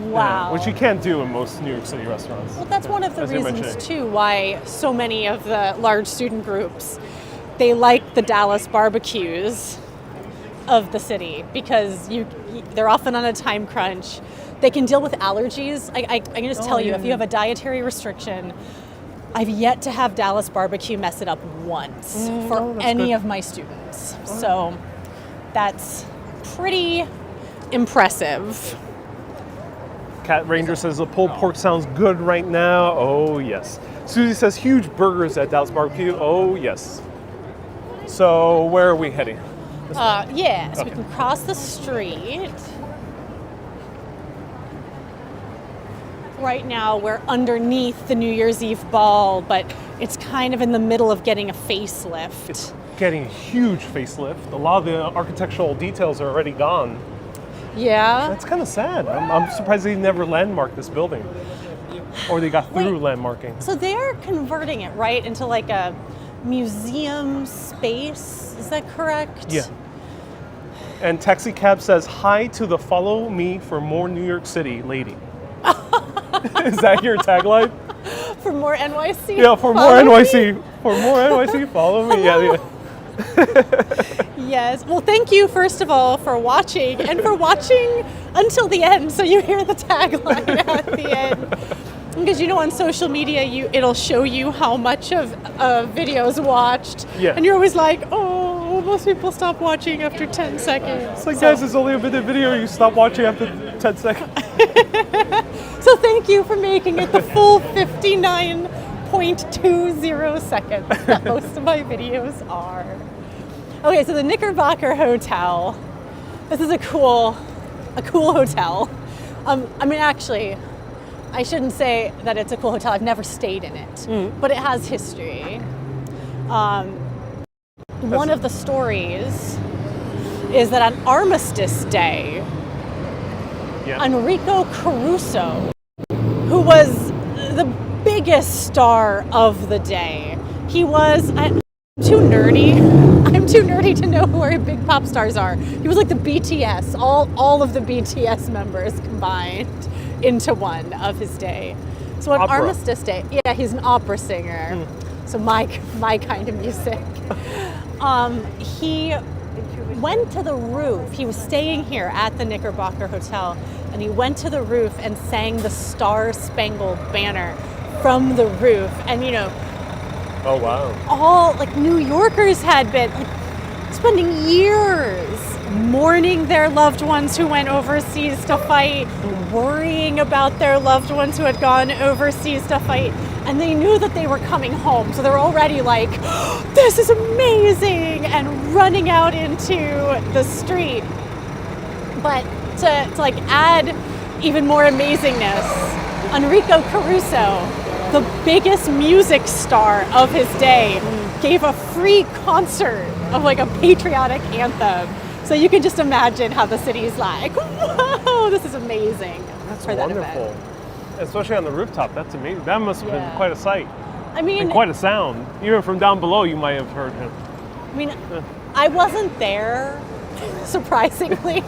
Wow. Which you can't do in most New York City restaurants. Well, that's one of the as you're reasons, mentioning. too, why so many of the large student groups, they like the Dallas barbecues of the city because they're often on a time crunch. They can deal with allergies. I can just tell you, if you have a dietary restriction, I've yet to have Dallas barbecue mess it up once for any of my students. So that's pretty impressive. Cat Ranger says the pulled pork sounds good right now. Oh, yes. Susie says huge burgers at Dallas Barbecue. Oh, yes. So where are we heading? Yeah, so we can cross the street. Right now we're underneath the New Year's Eve ball, but it's kind of in the middle of getting a facelift. It's getting a huge facelift. A lot of the architectural details are already gone. Yeah. That's kind of sad. I'm surprised they never landmarked this building. Or they got through landmarking. So they're converting it, right, into like a museum space. Is that correct? Yeah. And Taxi Cab says, hi to the follow me for more New York City lady. Is that your tagline? For more NYC? Yeah, for more NYC. For more NYC, follow me. Yeah. Yes. Well, thank you, first of all, for watching and for watching until the end so you hear the tagline at the end. Because on social media, it'll show you how much of a video is watched. Yeah. And you're always like, oh, most people stop watching after 10 seconds. It's like, guys, it's only a minute video. You stop watching after 10 seconds. So thank you for making it the full 59.20 seconds that most of my videos are. Okay, so the Knickerbocker Hotel. This is a cool hotel. Actually, I shouldn't say that it's a cool hotel. I've never stayed in it, but it has history. One of the stories is that on Armistice Day, Enrico Caruso, who was the biggest star of the day, I'm too nerdy to know who our big pop stars are. He was like the BTS, all of the BTS members combined into one of his day. So on Armistice Day, he's an opera singer. So my kind of music. He went to the roof. He was staying here at the Knickerbocker Hotel, and he went to the roof and sang the Star-Spangled Banner from the roof. And oh wow! All New Yorkers had been spending years mourning their loved ones who went overseas to fight, worrying about their loved ones who had gone overseas to fight, and they knew that they were coming home, so they were already like, oh, this is amazing, and running out into the street. But to add even more amazingness, Enrico Caruso, the biggest music star of his day, gave a free concert of a patriotic anthem. So you can just imagine how the city's like, whoa, this is amazing. That's for that wonderful. Event. Especially on the rooftop. That's amazing. That must have been quite a sight. And quite a sound. Even from down below, you might have heard him. I wasn't there, surprisingly,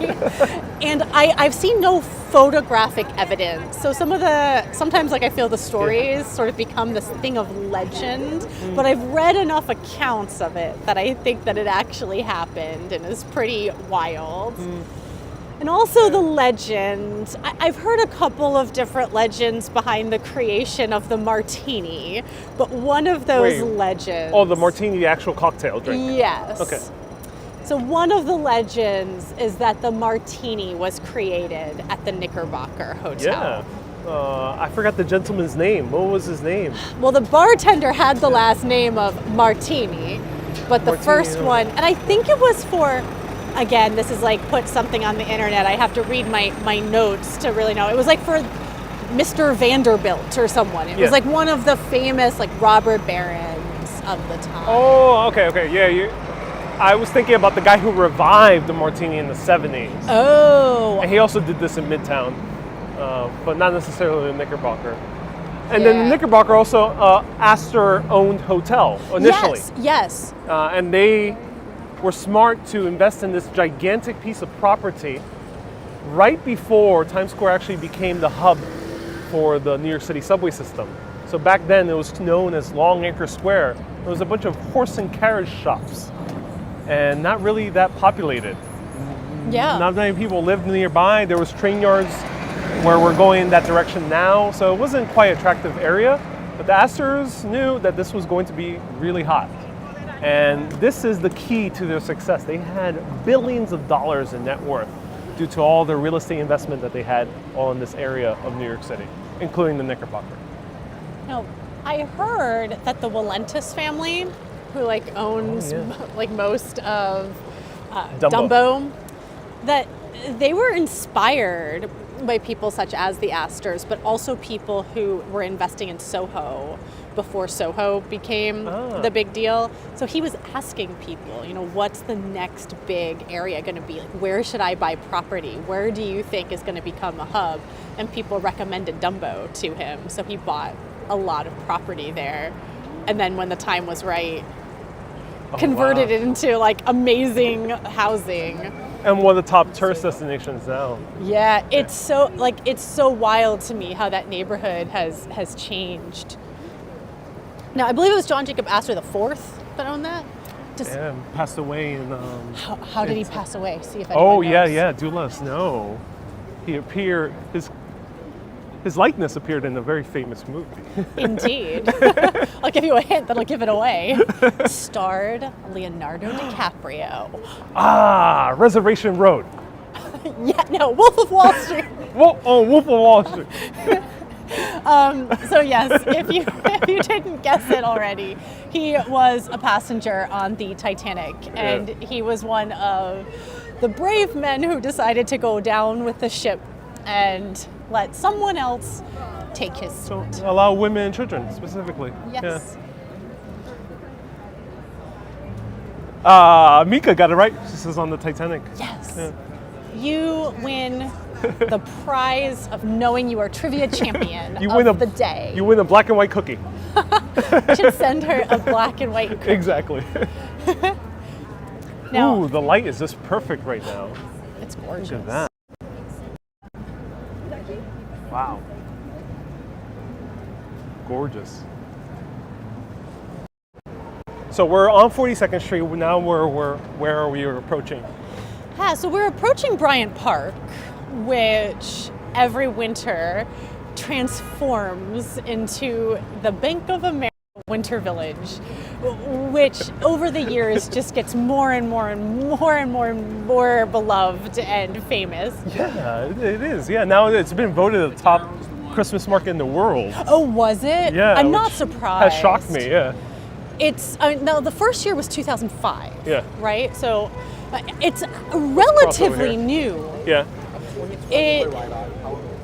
and I've seen no photographic evidence. So sometimes I feel the stories sort of become this thing of legend, but I've read enough accounts of it that I think that it actually happened and is pretty wild. And also the legend, I've heard a couple of different legends behind the creation of the martini, but one of those legends... Oh, the martini, the actual cocktail drink. Yes. Okay. So one of the legends is that the martini was created at the Knickerbocker Hotel. Yeah. I forgot the gentleman's name. What was his name? Well, the bartender had the last name of Martini, but the first one, and I think it was for... Again, this is put something on the internet. I have to read my notes to really know. It was for Mr. Vanderbilt or someone. It was one of the famous robber barons of the time. Oh, okay. Yeah, I was thinking about the guy who revived the martini in the 70s. Oh. And he also did this in Midtown, but not necessarily the Knickerbocker. And then the Knickerbocker also Astor-owned hotel initially. Yes. And they were smart to invest in this gigantic piece of property right before Times Square actually became the hub for the New York City subway system. So back then it was known as Long Acre Square. It was a bunch of horse and carriage shops and not really that populated. Yeah. Not many people lived nearby. There was train yards where we're going in that direction now. So it wasn't quite an attractive area, but the Astors knew that this was going to be really hot. And this is the key to their success. They had billions of dollars in net worth due to all the real estate investment that they had all in this area of New York City, including the Knickerbocker. Now, I heard that the Wallentis family, who owns most of Dumbo, that they were inspired by people such as the Astors, but also people who were investing in Soho before Soho became the big deal. So he was asking people, what's the next big area going to be? Where should I buy property? Where do you think is going to become a hub? And people recommended Dumbo to him. So he bought a lot of property there. And then when the time was right, converted it into amazing housing. And one of the top tourist destinations now. Yeah, it's so wild to me how that neighborhood has changed. Now, I believe it was John Jacob Astor IV that owned that. Passed away in. How did he pass away? See if anyone knows. Yeah. Do let us know. He appeared. His likeness appeared in a very famous movie. Indeed. I'll give you a hint that'll give it away. Starred Leonardo DiCaprio. Reservation Road. Wolf of Wall Street. Wolf of Wall Street. So yes, if you didn't guess it already, he was a passenger on the Titanic, and he was one of the brave men who decided to go down with the ship and let someone else take his seat. So allow women and children specifically. Yes. Yeah. Mika got it right. She says on the Titanic. Yes. Yeah. You win the prize of knowing you are trivia champion the day. You win a black and white cookie. I should send her a black and white cookie. Exactly. Now, ooh, the light is just perfect right now. It's gorgeous. Look at that. Wow. Gorgeous. So we're on 42nd Street. Now where are we approaching? So we're approaching Bryant Park, which every winter transforms into the Bank of America Winter Village, which over the years just gets more and more and more and more and more beloved and famous. Yeah, it is. Yeah, now it's been voted the top Christmas market in the world. Oh, was it? Yeah. I'm not surprised. Has shocked me, yeah. It's, now the first year was 2005. Yeah. Right? So it's relatively new. Yeah.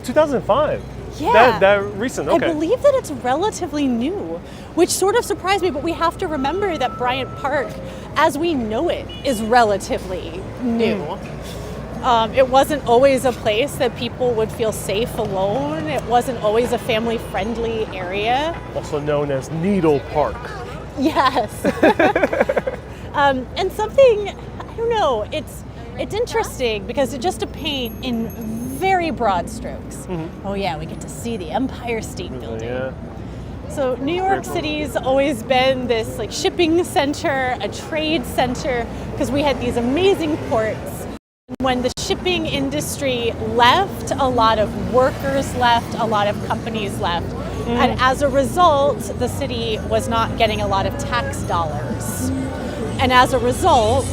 2005. Yeah. That recent, okay. I believe that it's relatively new, which sort of surprised me, but we have to remember that Bryant Park, as we know it, is relatively new. It wasn't always a place that people would feel safe alone. It wasn't always a family-friendly area. Also known as Needle Park. Yes. And something, I don't know, it's interesting because just to paint in very broad strokes. Oh yeah, we get to see the Empire State Building. Yeah. So New York City's always been this shipping center, a trade center, because we had these amazing ports. When the shipping industry left, a lot of workers left, a lot of companies left. And as a result, the city was not getting a lot of tax dollars. And as a result,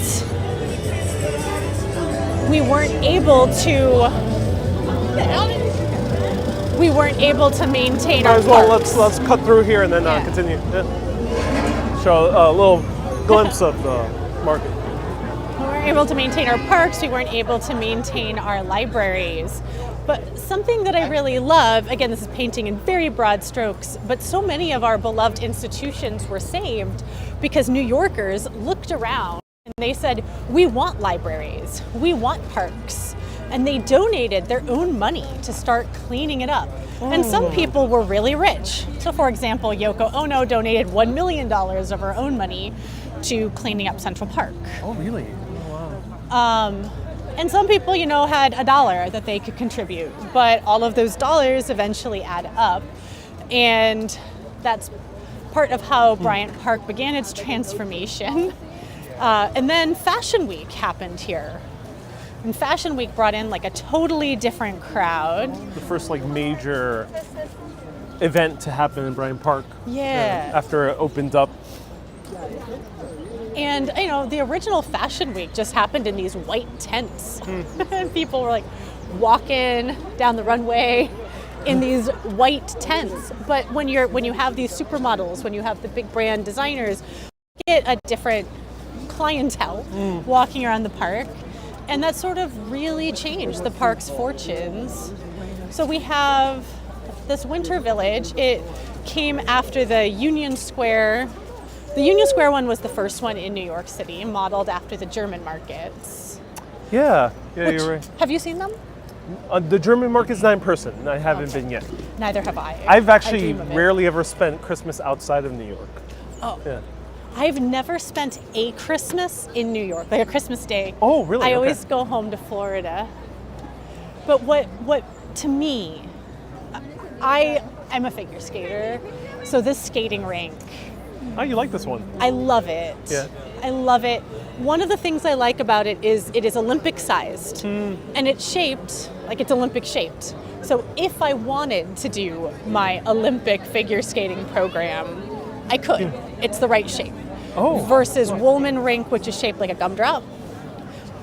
we weren't able to maintain our parks. Let's cut through here and then continue. Yeah. Show a little glimpse of the market. We weren't able to maintain our parks. We weren't able to maintain our libraries. But something that I really love, again, this is painting in very broad strokes, but so many of our beloved institutions were saved because New Yorkers looked around and they said, we want libraries, we want parks. And they donated their own money to start cleaning it up. And some people were really rich. So for example, Yoko Ono donated $1 million of her own money to cleaning up Central Park. Oh, really? Oh, wow. And some people, had $1 that they could contribute, but all of those dollars eventually add up. And that's part of how Bryant Park began its transformation. And then Fashion Week happened here. And Fashion Week brought in like a totally different crowd. The first like major event to happen in Bryant Park. Yeah. After it opened up. And the original Fashion Week just happened in these white tents. And people were like walking down the runway in these white tents. But when you have these supermodels, when you have the big brand designers, you get a different clientele walking around the park. And that sort of really changed the park's fortunes. So we have this winter village. It came after the Union Square. The Union Square one was the first one in New York City, modeled after the German markets. Yeah, you're right. Have you seen them? The German market's not in person. I haven't been yet. Neither have I. I've actually dream of it. rarely ever spent Christmas outside of New York. Oh. Yeah. I've never spent a Christmas in New York, like a Christmas day. Oh, really? I Okay. always go home to Florida. But what to me, I'm a figure skater, so this skating rink, Oh, you like this one? I love it. Yeah. I love it. One of the things I like about it is Olympic sized, and it's shaped like it's Olympic shaped. So if I wanted to do my Olympic figure skating program, I could. It's the right shape. Oh. Versus Woolman Rink, which is shaped like a gumdrop,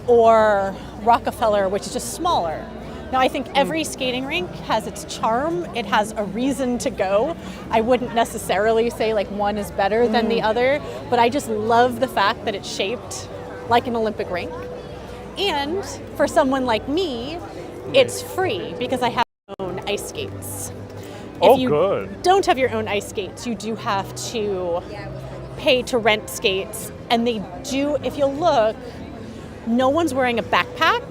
or Rockefeller, which is just smaller. Now, I think every skating rink has its charm. It has a reason to go. I wouldn't necessarily say like one is better than the other, but I just love the fact that it's shaped like an Olympic rink. And for someone like me, it's free because I have my own ice skates. If you good. don't have your own ice skates, you do have to pay to rent skates. And they do, if you look, no one's wearing a backpack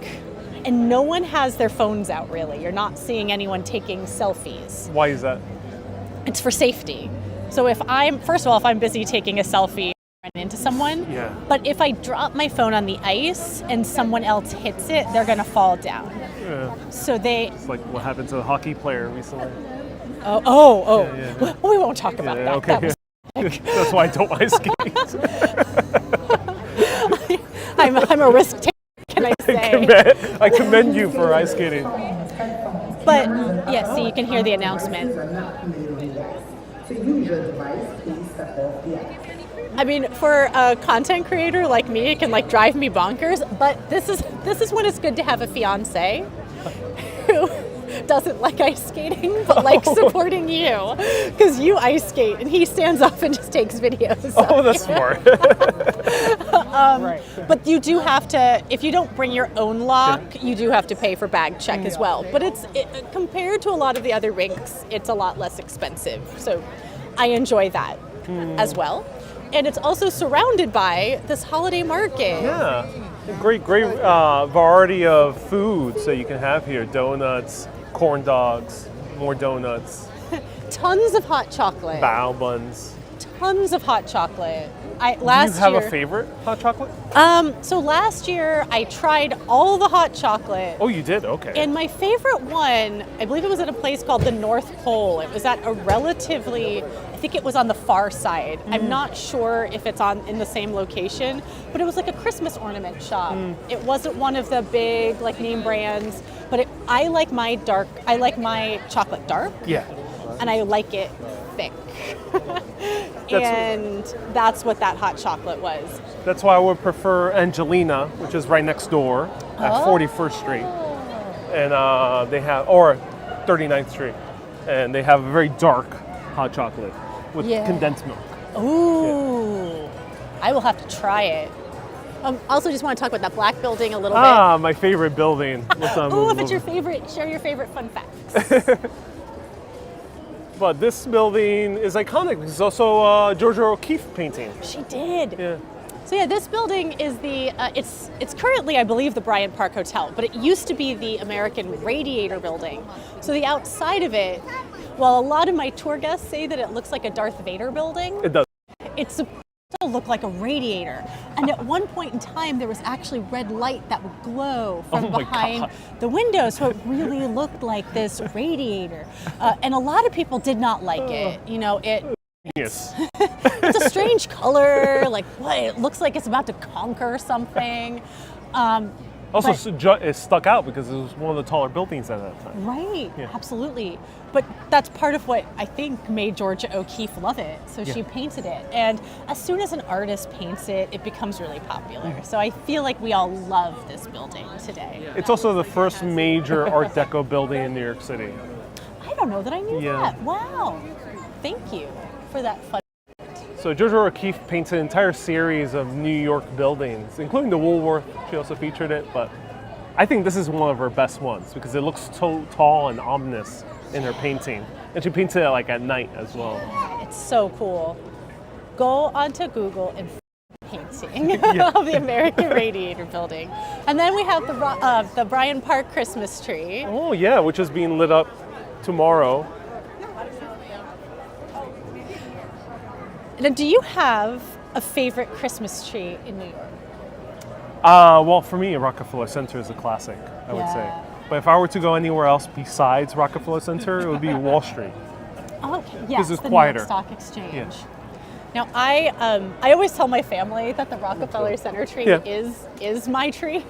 and no one has their phones out really. You're not seeing anyone taking selfies. Why is that? It's for safety. So if I'm busy taking a selfie, I run into someone. Yeah. But if I drop my phone on the ice and someone else hits it, they're gonna fall down. Yeah. So It's like what happened to a hockey player recently. Oh. Yeah. Well, we won't talk about that. Okay. That was That's why I don't ice skate. I'm a risk taker, can I say? I commend you for ice skating. But yeah, see, you can hear the announcement. I mean, for a content creator like me, it can like drive me bonkers. But this is when it's good to have a fiance who doesn't like ice skating, but likes supporting you, because you ice skate and he stands up and just takes videos. Oh, that's smart. But you do have to, if you don't bring your own lock, you do have to pay for bag check as well. But compared to a lot of the other rinks, it's a lot less expensive. So I enjoy that as well. And it's also surrounded by this holiday market. Yeah, great variety of foods that you can have here. Donuts, corn dogs, more donuts. Tons of hot chocolate. Bao buns. Tons of hot chocolate. Do you have a favorite hot chocolate? So last year I tried all the hot chocolate. Oh, you did? Okay. And my favorite one, I believe it was at a place called the North Pole. It was at a relatively, I think it was on the far side. I'm not sure if it's in the same location, but it was like a Christmas ornament shop. It wasn't one of the big like name brands, but I like my chocolate dark. Yeah. And I like it thick. And that's what that hot chocolate was. That's why I would prefer Angelina, which is right next door at 41st Street. And they have, or 39th Street. And they have a very dark hot chocolate with condensed milk. Ooh, I will have to try it. Also, just want to talk about that black building a little bit. Ah, my favorite building. Oh, if it's your favorite, share your favorite fun facts. But this building is iconic. It's also a Georgia O'Keeffe painting. She did. Yeah. So yeah, this building is it's currently, I believe, the Bryant Park Hotel, but it used to be the American Radiator Building. So the outside of it, while a lot of my tour guests say that it looks like a Darth Vader building, It does. it's supposed to look like a radiator. And at one point in time, there was actually red light that would glow from behind the window, so it really looked like this radiator. And a lot of people did not like it. You know, Yes. it's a strange color, like what? It looks like it's about to conquer something. Also, it stuck out because it was one of the taller buildings at that time. Right, Yeah. absolutely. But that's part of what I think made Georgia O'Keeffe love it. So she painted it. And as soon as an artist paints it, it becomes really popular. So I feel like we all love this building today. It's also the first major Art Deco building in New York City. I don't know that I knew Yeah. that. Wow. Thank you for that fun. So Georgia O'Keeffe paints an entire series of New York buildings, including the Woolworth. She also featured it, but I think this is one of her best ones because it looks so tall and ominous in her painting. And she painted it like at night as well. It's so cool. Go onto Google and painting of the American Radiator Building. And then we have the Bryant Park Christmas tree. Oh yeah, which is being lit up tomorrow. Now, do you have a favorite Christmas tree in New York? Well, for me, Rockefeller Center is a classic, I would say. Yeah. But if I were to go anywhere else besides Rockefeller Center, it would be Wall Street. Oh, okay. Yes, it's the quieter. New York Stock Exchange. Yeah. Now, I always tell my family that the Rockefeller Center tree is my tree.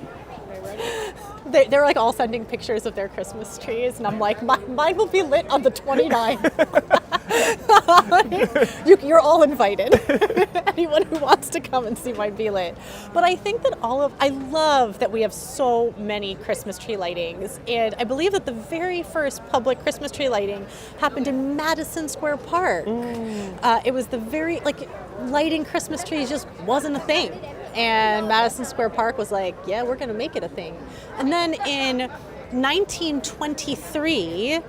They're like all sending pictures of their Christmas trees, and I'm like, mine will be lit on the 29th. You're all invited. Anyone who wants to come and see mine be lit. But I think that I love that we have so many Christmas tree lightings, and I believe that the very first public Christmas tree lighting happened in Madison Square Park. It was the lighting Christmas trees just wasn't a thing. And Madison Square Park was like, yeah, we're going to make it a thing. And then in 1923,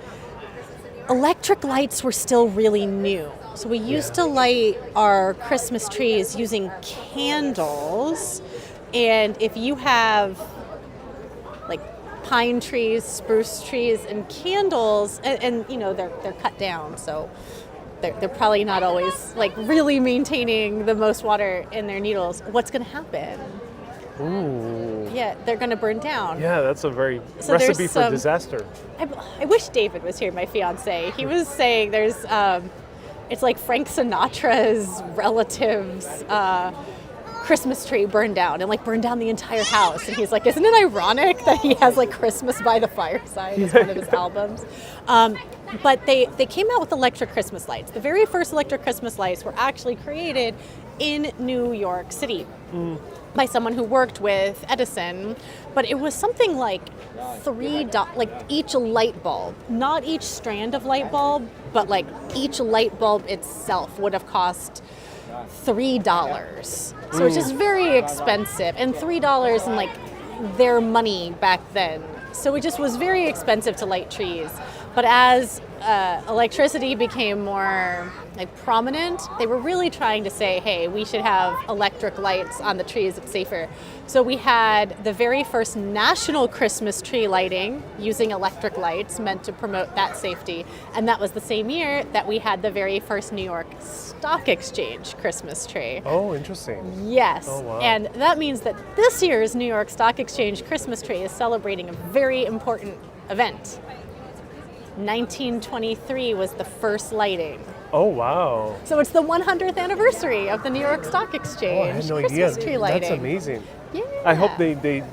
electric lights were still really new. So we used to light our Christmas trees using candles. And if you have like pine trees, spruce trees, and candles, and you know, they're cut down, so they're probably not always like really maintaining the most water in their needles. What's going to happen? Ooh. Yeah, they're going to burn down. Yeah, that's a very So recipe there's for disaster. I wish David was here, my fiance. He was saying there's, it's like Frank Sinatra's relatives' Christmas tree burned down and like burned down the entire house. And he's like, isn't it ironic that he has like Christmas by the Fireside as one of his albums? But they came out with electric Christmas lights. The very first electric Christmas lights were actually created in New York City by someone who worked with Edison. But it was something like like each light bulb, not each strand of light bulb, but like each light bulb itself would have cost $3. So it's just very expensive, and $3 in like their money back then. So it just was very expensive to light trees. But as electricity became more like prominent, they were really trying to say, hey, we should have electric lights on the trees, it's safer. So we had the very first national Christmas tree lighting using electric lights meant to promote that safety. And that was the same year that we had the very first New York Stock Exchange Christmas tree. Oh, interesting. Yes. Oh, wow. And that means that this year's New York Stock Exchange Christmas tree is celebrating a very important event. 1923 was the first lighting. Oh, wow. So it's the 100th anniversary of the New York Stock Exchange Oh, I had no Christmas idea. tree lighting. That's amazing. Yeah. I hope they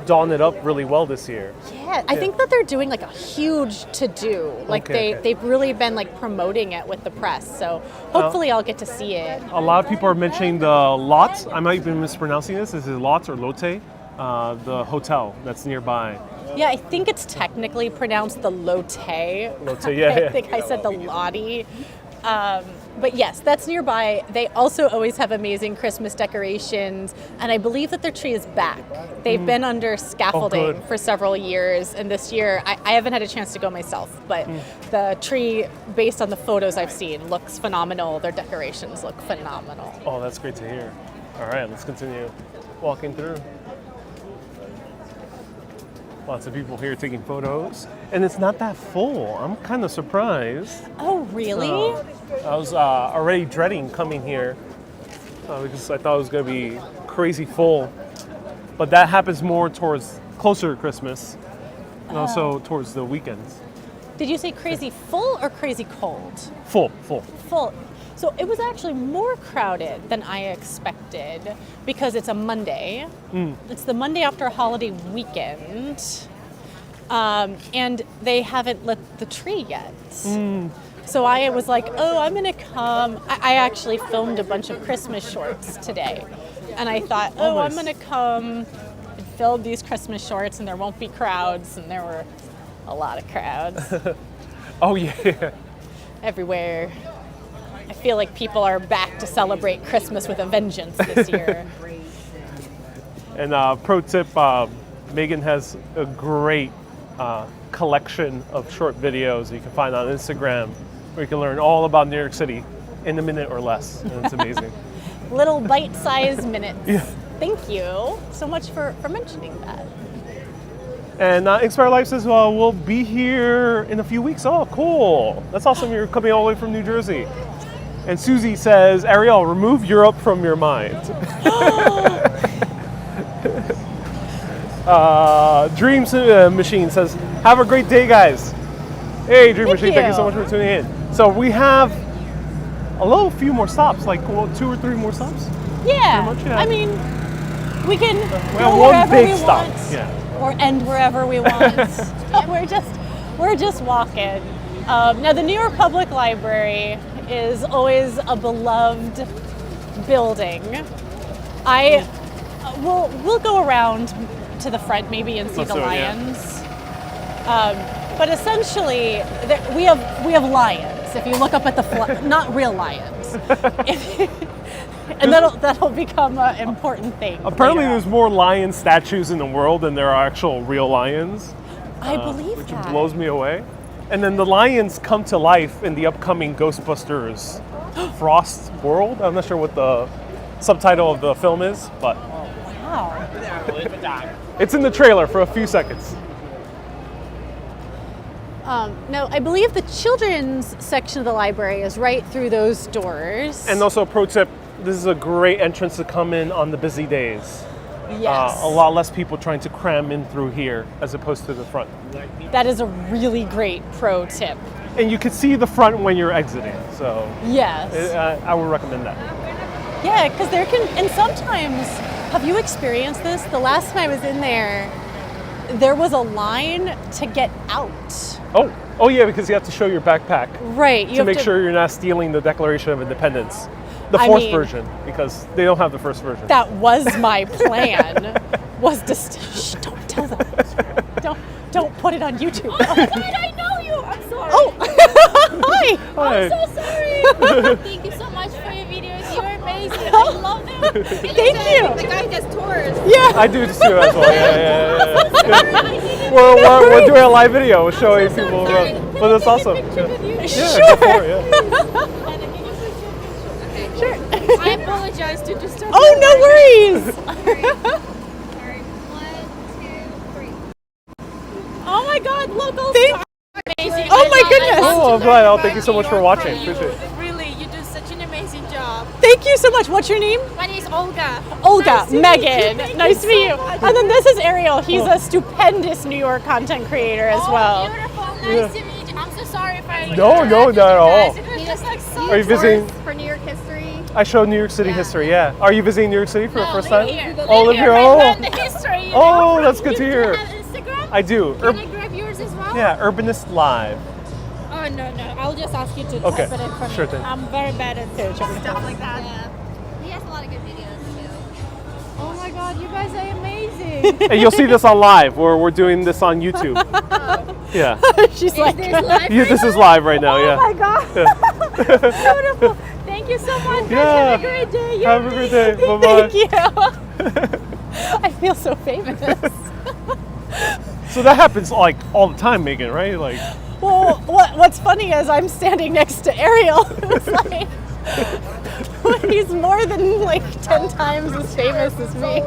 dawn it up really well this year. Yeah, I think that they're doing like a huge to-do. Like they've really been like promoting it with the press. So hopefully I'll get to see it. A lot of people are mentioning the Lot. I might be mispronouncing this. Is it Lot or Lotte? The hotel that's nearby. Yeah, I think it's technically pronounced the Lotte. Lotte, I think I said the Lottie. But yes, that's nearby. They also always have amazing Christmas decorations, and I believe that their tree is back. They've been under scaffolding for several years, and this year, I haven't had a chance to go myself, but the tree, based on the photos I've seen, looks phenomenal. Their decorations look phenomenal. Oh, that's great to hear. All right, let's continue walking through. Lots of people here taking photos, and it's not that full. I'm kind of surprised. Oh, really? I was already dreading coming here because I thought it was going to be crazy full. But that happens more closer to Christmas, and also towards the weekends. Did you say crazy full or crazy cold? Full. Full. So it was actually more crowded than I expected because it's a Monday. It's the Monday after a holiday weekend, and they haven't lit the tree yet. So I was like, oh, I'm going to come. I actually filmed a bunch of Christmas shorts today. And I thought, oh, nice. I'm going to come and film these Christmas shorts and there won't be crowds. And there were a lot of crowds. Oh, yeah. Everywhere. I feel like people are back to celebrate Christmas with a vengeance this year. And pro tip, Megan has a great collection of short videos you can find on Instagram where you can learn all about New York City in a minute or less. And it's amazing. Little bite-sized minutes. Yeah. Thank you so much for mentioning that. And Inspire Life says, well, we'll be here in a few weeks. Oh, cool. That's awesome. You're coming all the way from New Jersey. And Susie says, Ariel, remove Europe from your mind. Dreams Machine says, have a great day, guys. Hey, Dream Machine, thank you so much for tuning in. So we have a few more stops, like 2 or 3 more stops. Yeah. Pretty much, yeah. I mean, we can We go have one wherever big we stop. want, Yeah. or end wherever we want. we're just walking. Now, the New York Public Library is always a beloved building. We'll go around to the front maybe and see Let's the do it, lions. But essentially, we have lions. If you look up at the not real lions, and that'll become an important thing. Apparently, later there's more lion statues in the world than there are actual real lions. I believe which that. blows me away. And then the lions come to life in the upcoming Ghostbusters Frost World. I'm not sure what the subtitle of the film is, but Wow. it's in the trailer for a few seconds. Now, I believe the children's section of the library is right through those doors. And also, pro tip, this is a great entrance to come in on the busy days. Yes. A lot less people trying to cram in through here as opposed to the front. That is a really great pro tip. And you can see the front when you're exiting, so Yes. I would recommend that. Yeah, because there can, and sometimes, have you experienced this? The last time I was in there was a line to get out. Oh yeah, because you have to show your backpack Right. You to have make sure you're not stealing the Declaration of Independence. The I fourth mean- version, because they don't have the first version. That was my plan. Was to shh, don't tell them. Don't put it on YouTube. Oh my God, I know you. I'm sorry. Oh, hi. Hi. I'm so sorry. Thank you so much for your videos. You're amazing. I love them. Thank you. The guy does tours. Yeah. I do too as well. Yeah. We're We're doing a live video showing so people sorry. around. But that's awesome. Picture with you? Yeah, Sure. go for it, yeah. Okay. Sure. I apologize to disturb you. Oh, no worries. Sorry. 1, 2, 3. Oh my God, local Amazing. Oh my I goodness. love Oh, I'm to glad. learn Oh, about thank you so New much for York watching. from you. Appreciate it. Really, you do such an amazing job. Thank you so much. What's your name? My name is Olga. Olga, Nice to meet Megan. you. Thank Nice to meet you. so much. And then this is Ariel. He's a stupendous New York content creator as well. Beautiful. Nice to meet you. I'm so sorry if I. No, not at all. It was just like so. Are you visiting? For New York history. I show New York City history, yeah. Are you visiting New York City for the first time? Here. Oh, live here. I Oh, learned the history. You Oh, know? that's good to hear. You have Instagram? I do. Can I grab yours as well? Yeah, Urbanist Live. Oh no, I'll just ask you to Okay, type it in for me. sure thing. I'm very bad at stuff like that. Yeah. He has a lot of good videos too. Oh my God, you guys are amazing. And you'll see this on live, where we're doing this on YouTube. Yeah. She's Is like, this live? Yeah, this is live right now, yeah. Oh my God. Beautiful. Thank you so much. Guys. Yeah. Have a great day. You're Have a great day. Bye-bye. thank you. I feel so famous. So that happens like all the time, Megan, right? Like, Well, what's funny is I'm standing next to Ariel. Who's like He's more than like 10 times as famous as me.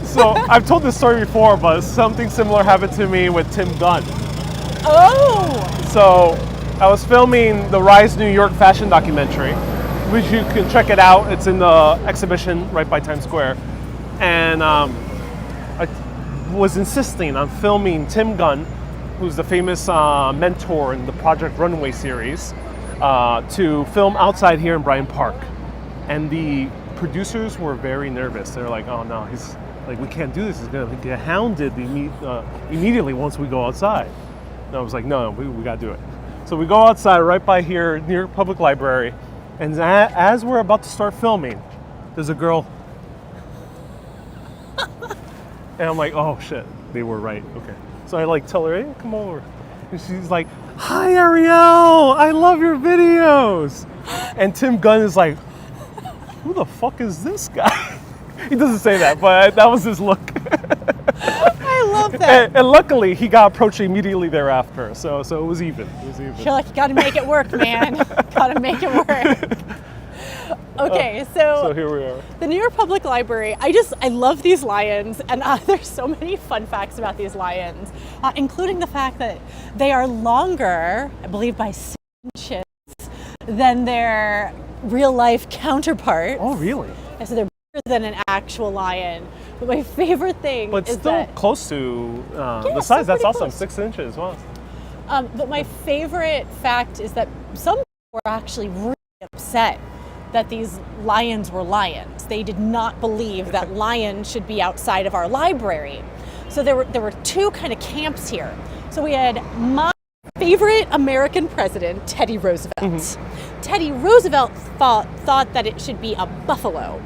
So I've told this story before, but something similar happened to me with Tim Gunn. Oh! So I was filming the Rise New York fashion documentary, which you can check it out. It's in the exhibition right by Times Square. And I was insisting on filming Tim Gunn, who's the famous mentor in the Project Runway series, to film outside here in Bryant Park. And the producers were very nervous. They're like, oh no, he's like, we can't do this. He's gonna get hounded immediately once we go outside. And I was like, no, we gotta do it. So we go outside right by here near Public Library. And as we're about to start filming, there's a girl. And I'm like, oh shit, they were right, okay. So I like tell her, hey, come over. And she's like, hi Ariel, I love your videos. And Tim Gunn is like, who the fuck is this guy? He doesn't say that, but that was his look. I love that. And luckily, he got approached immediately thereafter, so it was even. You're like, you gotta make it work, man. Gotta make it work. Okay, so here we are. The New York Public Library, I love these lions, and there's so many fun facts about these lions, including the fact that they are longer, I believe by 6 inches, than their real life counterparts. Oh, really? And so they're bigger than an actual lion. But my favorite thing but is still that, close to the yeah, size. still That's pretty awesome, close. 6 inches, wow. But my favorite fact is that some people were actually really upset that these lions were lions. They did not believe that lions should be outside of our library. So there were two kind of camps here. So we had my favorite American president, Teddy Roosevelt. Mm-hmm. Teddy Roosevelt thought that it should be a buffalo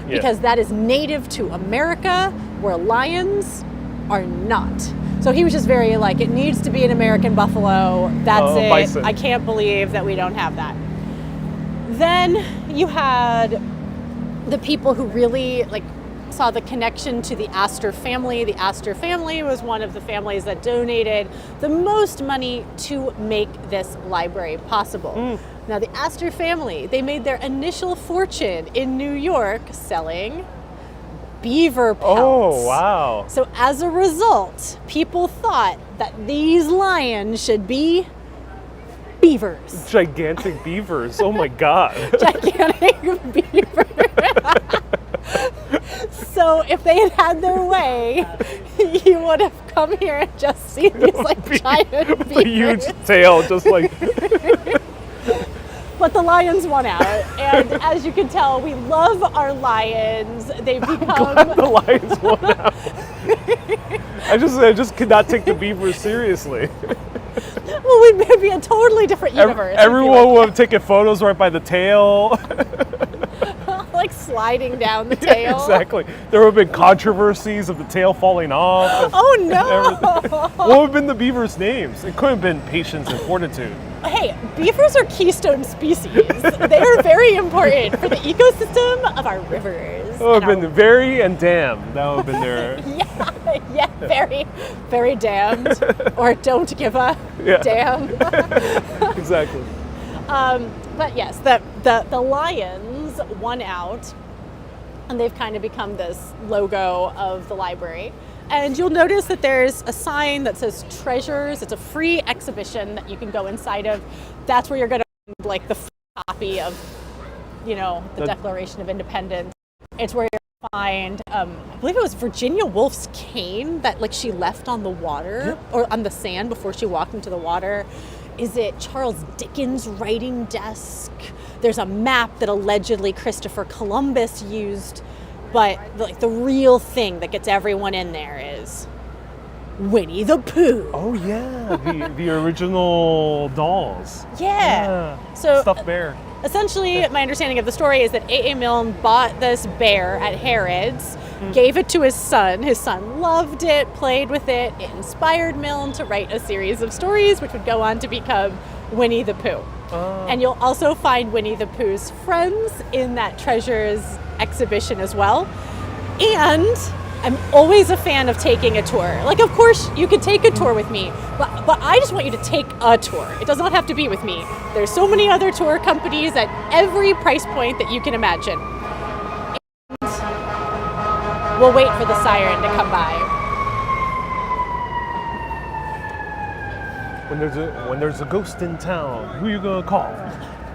because that is native to America, where lions are not. So he was just very like, it needs to be an American buffalo. That's it. Bison. I can't believe that we don't have that. Then you had the people who really like saw the connection to the Astor family. The Astor family was one of the families that donated the most money to make this library possible. Now the Astor family, they made their initial fortune in New York selling beaver pelts. Oh, wow. So as a result, people thought that these lions should be beavers. Gigantic beavers, oh my God. Gigantic beavers. So if they had their way, you would have come here and just seen these like giant beavers. A huge tail, just like. But the lions won out, and as you can tell, we love our lions. They've become. The lions won out. I just could not take the beavers seriously. Well, we'd be a totally different universe. Everyone would have taken photos right by the tail. Like sliding down the tail. Yeah, exactly. There would have been controversies of the tail falling off. Oh no! What would have been the beavers' names? It could have been Patience and Fortitude. Hey, beavers are keystone species. They are very important for the ecosystem of our rivers. It would have been Very and Damn. That would have been their. Yeah, very, very damned. Or don't give a damn. Exactly. But yes, the lions won out, and they've kind of become this logo of the library. And you'll notice that there's a sign that says Treasures. It's a free exhibition that you can go inside of. That's where you're going to find like the free copy of, the Declaration of Independence. It's where you're going to find, I believe it was Virginia Woolf's cane that like she left on the water or on the sand before she walked into the water. Is it Charles Dickens' writing desk? There's a map that allegedly Christopher Columbus used. But like the real thing that gets everyone in there is Winnie the Pooh. Oh yeah, the original dolls. Yeah. So stuffed bear. Essentially, my understanding of the story is that A.A. Milne bought this bear at Harrods, gave it to his son. His son loved it, played with it. It inspired Milne to write a series of stories, which would go on to become Winnie the Pooh. And you'll also find Winnie the Pooh's friends in that Treasures exhibition as well. And I'm always a fan of taking a tour. Like, of course, you could take a tour with me, but I just want you to take a tour. It does not have to be with me. There's so many other tour companies at every price point that you can imagine. And we'll wait for the siren to come by. When there's a ghost in town, who you gonna call?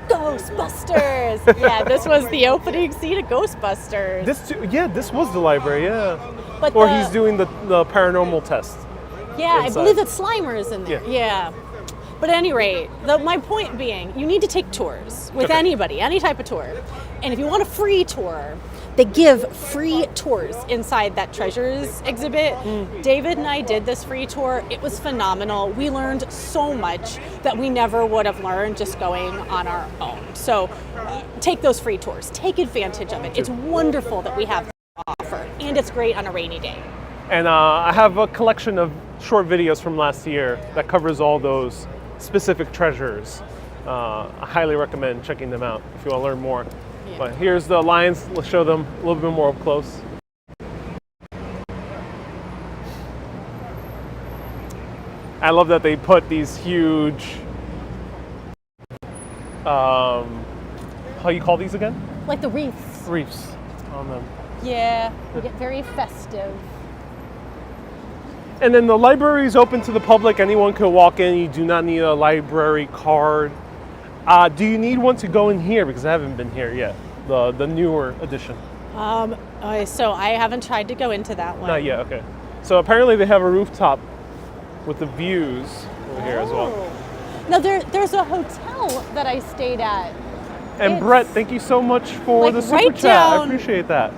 Ghostbusters! Yeah, this was the opening scene of Ghostbusters. This was the library, yeah. But or he's doing the paranormal test. Yeah, inside. I believe that Slimer's in there. Yeah. But at any rate, my point being, you need to take tours with anybody, any type of tour. And if you want a free tour, they give free tours inside that treasures exhibit. David and I did this free tour. It was phenomenal. We learned so much that we never would have learned just going on our own. So take those free tours. Take advantage of it. It's wonderful that we have to offer, and it's great on a rainy day. And I have a collection of short videos from last year that covers all those specific treasures. I highly recommend checking them out if you want to learn more. Yeah. But here's the lions. Let's show them a little bit more up close. I love that they put these huge, how you call these again? Like the wreaths. Reefs on them. Yeah, we get very festive. And then the library is open to the public. Anyone can walk in. You do not need a library card. Do you need one to go in here? Because I haven't been here yet. The newer edition. So I haven't tried to go into that one. Not yet. Okay. So apparently they have a rooftop with the views over here as well. Now there's a hotel that I stayed at. And Brett, thank you so much for the super chat. I appreciate that.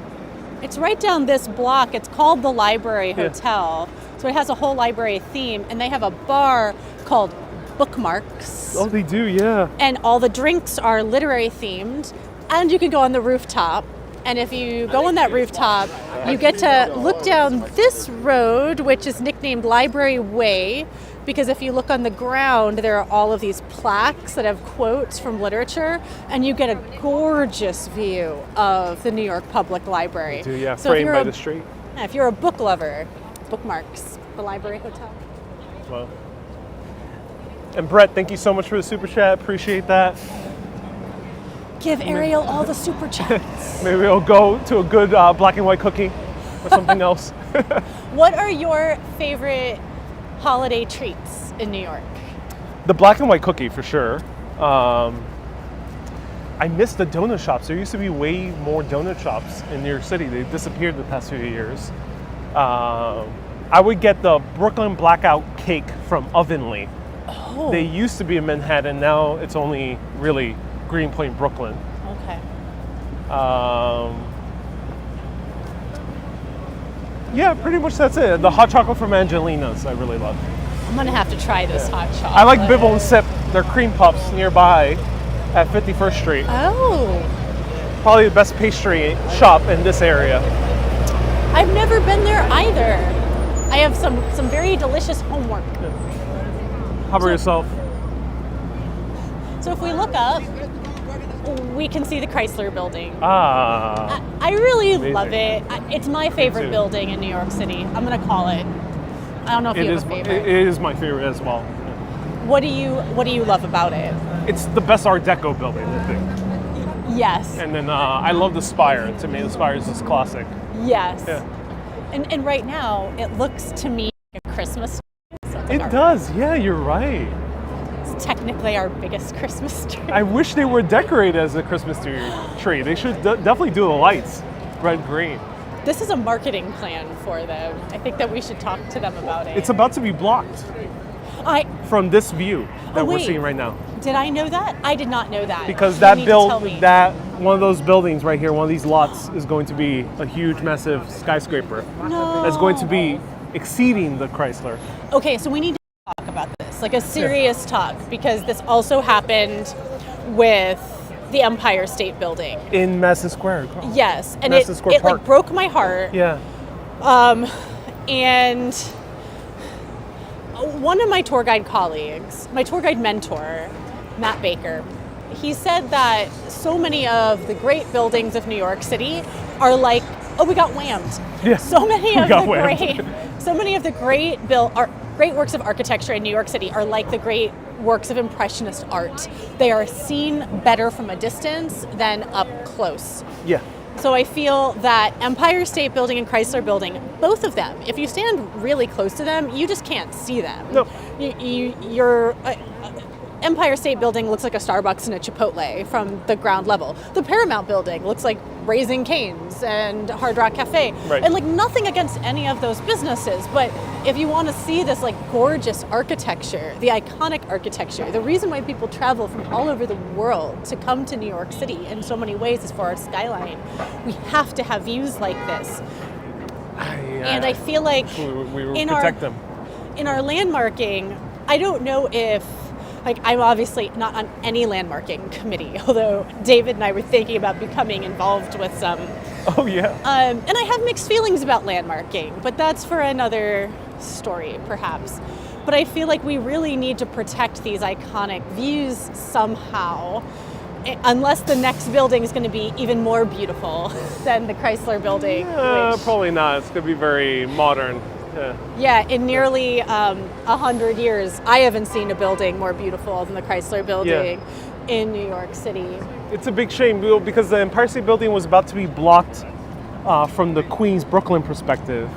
It's right down this block. It's called the Library Hotel. So it has a whole library theme, and they have a bar called Bookmarks. Oh, they do, yeah. And all the drinks are literary themed, and you can go on the rooftop. And if you go on that rooftop, you get to look down this road, which is nicknamed Library Way, because if you look on the ground, there are all of these plaques that have quotes from literature, and you get a gorgeous view of the New York Public Library. They do, yeah, so framed by the street. If you're a book lover, Bookmarks, the Library Hotel. Well, and Brett, thank you so much for the super chat. Appreciate that. Give Ariel all the super chats. Maybe we'll go to a good black and white cookie or something else. What are your favorite holiday treats in New York? The black and white cookie for sure. I miss the donut shops. There used to be way more donut shops in New York City. They've disappeared the past few years. I would get the Brooklyn Blackout cake from Ovenly. Oh. They used to be in Manhattan. Now it's only really Greenpoint, Brooklyn. Okay. Yeah, pretty much that's it. The hot chocolate from Angelina's I really love. I'm gonna have to try this hot chocolate. I like Bibble and Sip. They're cream puffs nearby at 51st Street. Oh. Probably the best pastry shop in this area. I've never been there either. I have some very delicious homework. How about yourself? So if we look up, we can see the Chrysler Building. Ah. I really amazing. love it. It's my favorite building in New York City. I'm gonna call it. I don't know if you have a favorite. It is my favorite as well. What do you love about it? It's the best Art Deco building, I think. Yes. And then I love the spire. To me, the spire is just classic. Yes. Yeah. And right now, it looks to me like a Christmas tree. So It does. Yeah, you're right. It's technically our biggest Christmas tree. I wish they were decorated as a Christmas tree. They should definitely do the lights, red, green. This is a marketing plan for them. I think that we should talk to them about it. It's about to be blocked from this view that we're seeing right now. Did I know that? I did not know that. Because one of those buildings right here, one of these lots is going to be a huge, massive skyscraper. No. That's going to be exceeding the Chrysler. Okay, so we need to talk about this, like a serious talk, because this also happened with the Empire State Building. In Madison Square. Yes, and Madison it Square Park. like broke my heart. Yeah. And one of my tour guide colleagues, my tour guide mentor, Matt Baker, he said that so many of the great buildings of New York City are like Oh, we got whammed. Yeah, So many we of got the whammed. so many of the great works of architecture in New York City are like the great works of impressionist art. They are seen better from a distance than up close. Yeah. So I feel that Empire State Building and Chrysler Building, both of them, if you stand really close to them, you just can't see them. No. Your Empire State Building looks like a Starbucks and a Chipotle from the ground level. The Paramount Building looks like Raising Cane's and Hard Rock Cafe. Right. And like nothing against any of those businesses, but if you want to see this like gorgeous architecture, the iconic architecture, the reason why people travel from all over the world to come to New York City in so many ways is for our skyline. We have to have views like this. And I feel like we will in protect them. In our landmarking, I don't know if, like, I'm obviously not on any landmarking committee, although David and I were thinking about becoming involved with some. Oh, yeah. And I have mixed feelings about landmarking, but that's for another story, perhaps. But I feel like we really need to protect these iconic views somehow, unless the next building is going to be even more beautiful than the Chrysler Building. Which, Probably not. It's going to be very modern. yeah, in nearly 100 years, I haven't seen a building more beautiful than the Chrysler Building in New York City. It's a big shame because the Empire State Building was about to be blocked from the Queens, Brooklyn perspective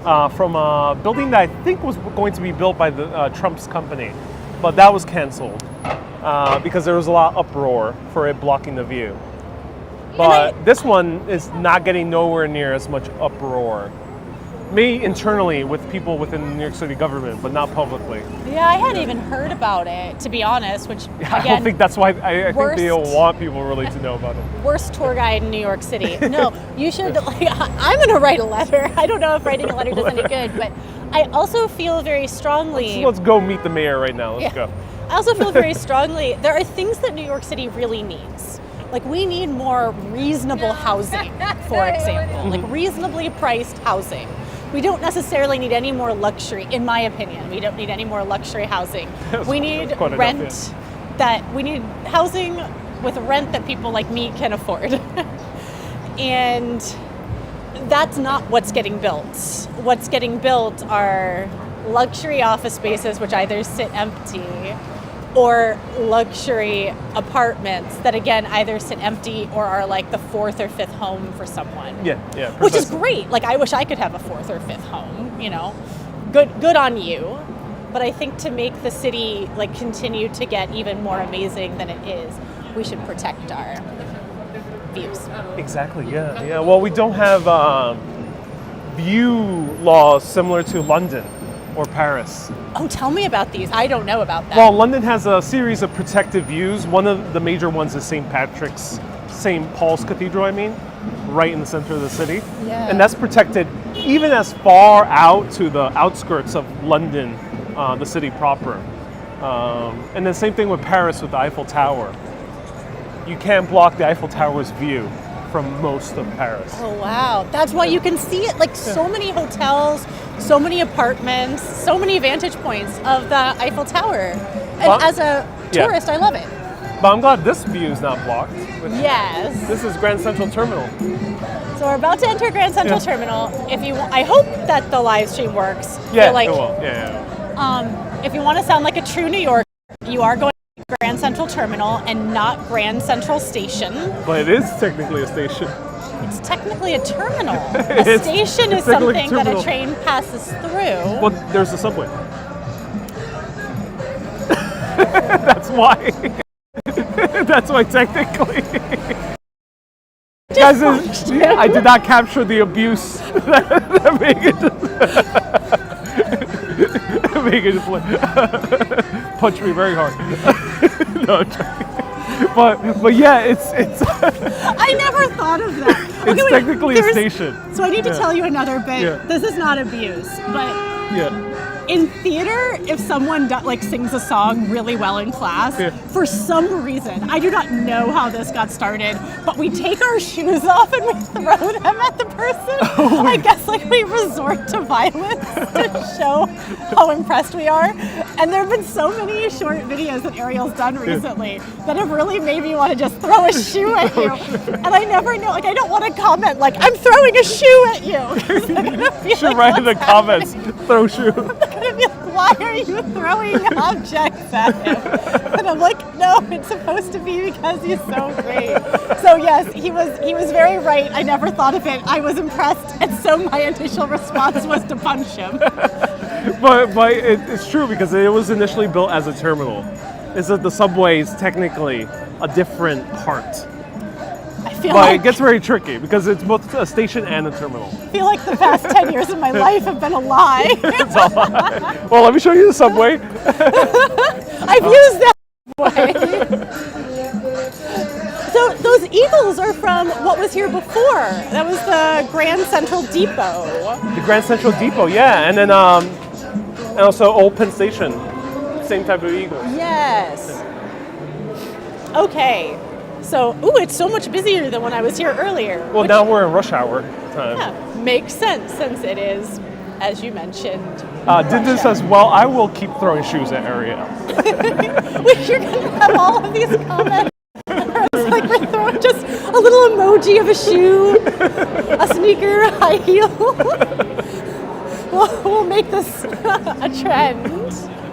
from a building that I think was going to be built by the Trump's company, but that was canceled because there was a lot of uproar for it blocking the view. But this one is not getting nowhere near as much uproar. Maybe internally with people within the New York City government, but not publicly. Yeah, I hadn't even heard about it, to be honest, which, again, I don't think that's why, I think they don't worst- want people really to know about it. worst tour guide in New York City. No, you should, like, I'm going to write a letter. I don't know if writing a letter does any good, but I also feel very strongly... So let's go meet the mayor right now, let's go. I also feel very strongly, there are things that New York City really needs. Like, we need more reasonable housing, for example, like reasonably priced housing. We don't necessarily need any more luxury, in my opinion. We don't need any more luxury housing. We need quite enough, we need housing with rent that people like me can afford. And that's not what's getting built. What's getting built are luxury office spaces which either sit empty or luxury apartments that, again, either sit empty or are like the fourth or fifth home for someone. Yeah, Which is precisely. great. Like, I wish I could have a fourth or fifth home, you know. Good on you. But I think to make the city like continue to get even more amazing than it is, we should protect our views. Exactly, yeah. Well, we don't have view laws similar to London or Paris. Oh, tell me about these. I don't know about that. Well, London has a series of protected views. One of the major ones is St. Paul's Cathedral, right in the center of the city. Yeah. And that's protected even as far out to the outskirts of London, the city proper. And then same thing with Paris with the Eiffel Tower. You can't block the Eiffel Tower's view from most of Paris. Oh, wow. That's why you can see it. Like, so many hotels, so many apartments, so many vantage points of the Eiffel Tower. And Well, as a tourist, I love it. But I'm glad this view is not blocked. Yes. This is Grand Central Terminal. So we're about to enter Grand Central Terminal. If you, I hope that the live stream works. Yeah, So, like, it will. Yeah. If you want to sound like a true New Yorker, you are going to Grand Central Terminal and not Grand Central Station. But it is technically a station. It's technically a terminal. A It's- station it's is technically something that a terminal. train passes through. Well, there's a subway. That's why. That's why technically. Guys, I did not capture the abuse that Megan just punched me very hard. No, I'm joking. But yeah, it's I never thought of that. it's technically a there's- station. So I need to tell you another bit. Yeah. This is not abuse, but Yeah. in theater, if someone sings a song really well in class, for some reason, I do not know how this got started, but we take our shoes off and we throw them at the person. I guess we resort to violence to show how impressed we are. And there have been so many short videos that Ariel's done recently that have really made me want to just throw a shoe at you. And I never know, I don't want to comment I'm throwing a shoe at you. You should write in the comments, throw shoe. I'm gonna be why are you throwing objects at him? And I'm no, it's supposed to be because he's so great. So yes, he was very right. I never thought of it. I was impressed, and so my initial response was to punch him. But it's true because it was initially built as a terminal. It's that the subway is technically a different part. But it gets very tricky because it's both a station and a terminal. I feel like the past 10 years of my life have been a lie. It's a lie. Well, let me show you the subway. I've used that subway. So those eagles are from what was here before. That was the Grand Central Depot. The Grand Central Depot, yeah. And then and also Old Penn Station. Same type of eagles. Yes. Okay. So, it's so much busier than when I was here earlier. Well, now we're in rush hour time. Yeah, makes sense since it is, as you mentioned. Dinda says, well, I will keep throwing shoes at Ariel. Wait, you're going to have all of these comments. It's we're throwing just a little emoji of a shoe, a sneaker, a high heel. We'll make this a trend.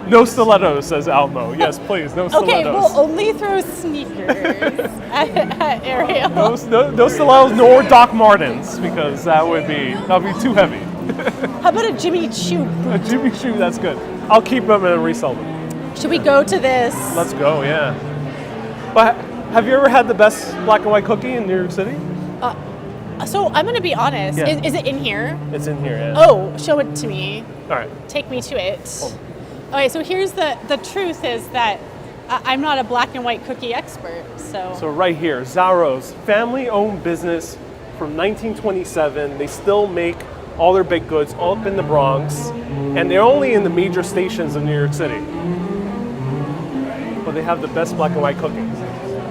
No stilettos, says Almo. Yes, please, no stilettos. Okay, we'll only throw sneakers at Ariel. No stilettos nor Doc Martens, because that would be too heavy. How about a Jimmy Choo? A Jimmy Choo, that's good. I'll keep them and resell them. Should we go to this? Let's go, yeah. But have you ever had the best black and white cookie in New York City? So I'm going to be honest. Yeah. Is it in here? It's in here, yeah. Oh, show it to me. All right. Take me to it. Oh. Okay, so here's the truth is that I'm not a black and white cookie expert, so. So right here, Zaro's, family-owned business from 1927. They still make all their baked goods all up in the Bronx, and they're only in the major stations of New York City. But they have the best black and white cookies.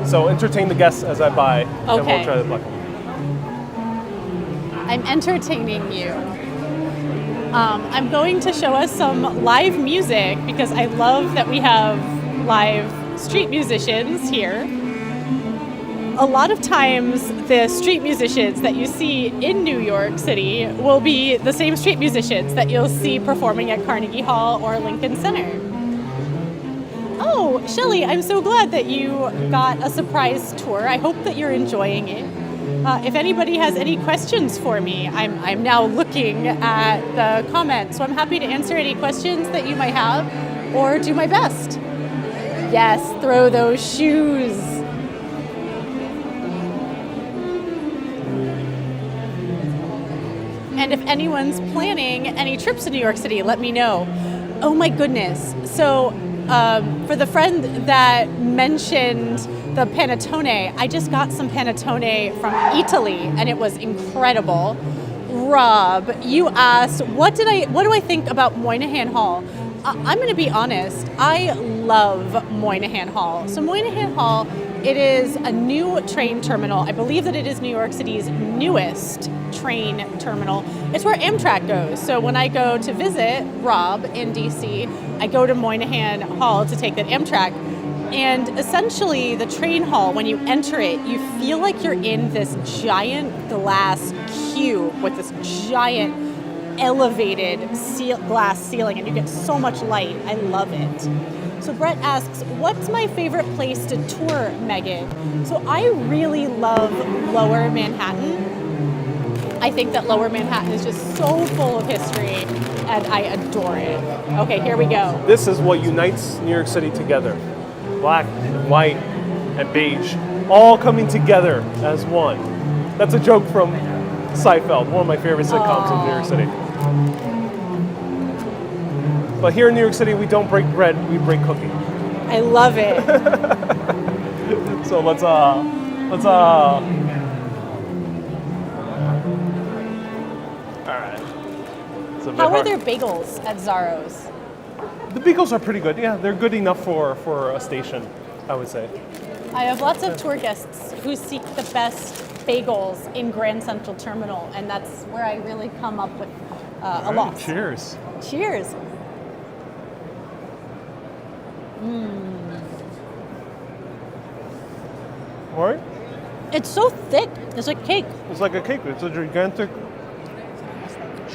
So entertain the guests as I buy, and we'll try the black and white. I'm entertaining you. I'm going to show us some live music because I love that we have live street musicians here. A lot of times the street musicians that you see in New York City will be the same street musicians that you'll see performing at Carnegie Hall or Lincoln Center. Oh, Shelley, I'm so glad that you got a surprise tour. I hope that you're enjoying it. If anybody has any questions for me, I'm now looking at the comments, so I'm happy to answer any questions that you might have or do my best. Yes, throw those shoes. And if anyone's planning any trips to New York City, let me know. Oh my goodness. So for the friend that mentioned the panettone, I just got some panettone from Italy and it was incredible. Rob, you asked, what do I think about Moynihan Hall? I'm going to be honest, I love Moynihan Hall. So Moynihan Hall, it is a new train terminal. I believe that it is New York City's newest train terminal. It's where Amtrak goes. So when I go to visit Rob in DC, I go to Moynihan Hall to take that Amtrak. And essentially the train hall, when you enter it, you feel like you're in this giant glass cube with this giant elevated glass ceiling, and you get so much light. I love it. So Brett asks, what's my favorite place to tour, Megan? So I really love Lower Manhattan. I think that Lower Manhattan is just so full of history, and I adore it. Okay, here we go. This is what unites New York City together. Black and white and beige, all coming together as one. That's a joke from Seinfeld, one of my favorite sitcoms in New York City. But here in New York City, we don't break bread, we break cookie. I love it. So let's all right. So a bit How are hard. their bagels at Zaro's? The bagels are pretty good. Yeah, they're good enough for a station, I would say. I have lots of tour guests who seek the best bagels in Grand Central Terminal, and that's where I really come up with a lot. Cheers. Cheers. All right. It's so thick. It's like cake. It's like a cake. It's a gigantic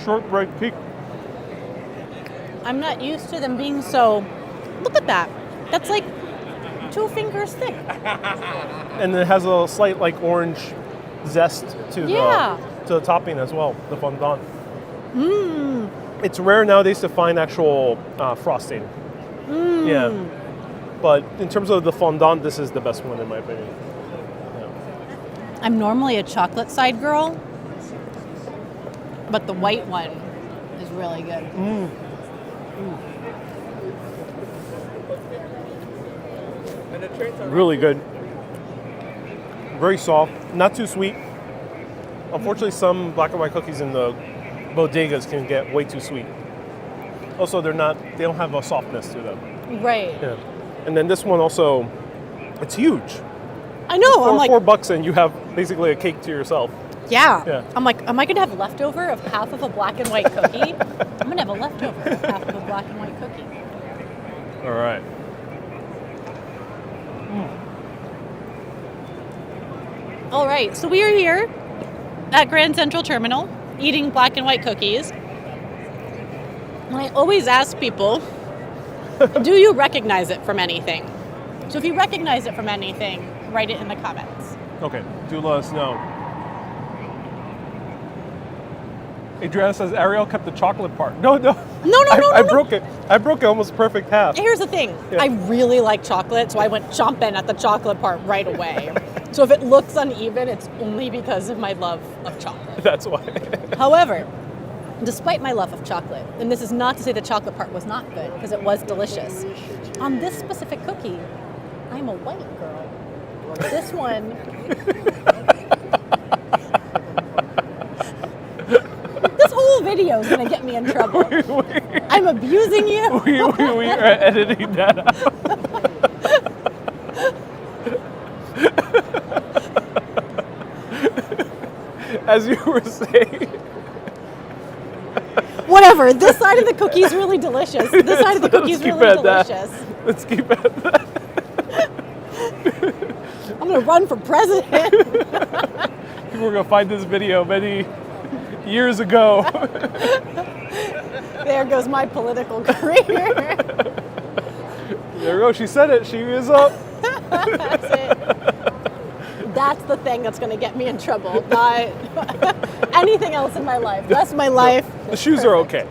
shortbread cake. I'm not used to them being so. Look at that. That's like 2 fingers thick. And it has a slight like orange zest to Yeah. the topping as well, the fondant. It's rare nowadays to find actual frosting. Yeah. But in terms of the fondant, this is the best one in my opinion. I'm normally a chocolate side girl, but the white one is really good. Really good. Very soft, not too sweet. Unfortunately, some black and white cookies in the bodegas can get way too sweet. Also, they don't have a softness to them. Right. Yeah. And then this one also, it's huge. I know. I'm like, $4 and you have basically a cake to yourself. yeah. Yeah. I'm like, am I going to have leftover of half of a black and white cookie? I'm going to have a leftover of half of a black and white cookie. All right. All right. So we are here at Grand Central Terminal eating black and white cookies. And I always ask people, do you recognize it from anything? So if you recognize it from anything, write it in the comments. Okay, do let us know. Adriana says Ariel kept the chocolate part. No. I broke it. I broke it almost perfect half. Here's the thing. Yeah. I really like chocolate, so I went chomping at the chocolate part right away. So if it looks uneven, it's only because of my love of chocolate. That's why. However, despite my love of chocolate, and this is not to say the chocolate part was not good, because it was delicious, on this specific cookie, I'm a white girl. This one... This whole video is going to get me in trouble. I'm abusing you. we are editing that out. As you were saying. Whatever. This side of the cookie is really delicious. This side of the cookie is Let's keep really at that. delicious. Let's keep at that. I'm going to run for president. People are going to find this video many years ago. There goes my political career. There we go. She said it. She is up. That's it. That's the thing that's going to get me in trouble. Not anything else in my life. The rest of my life. The shoes are okay.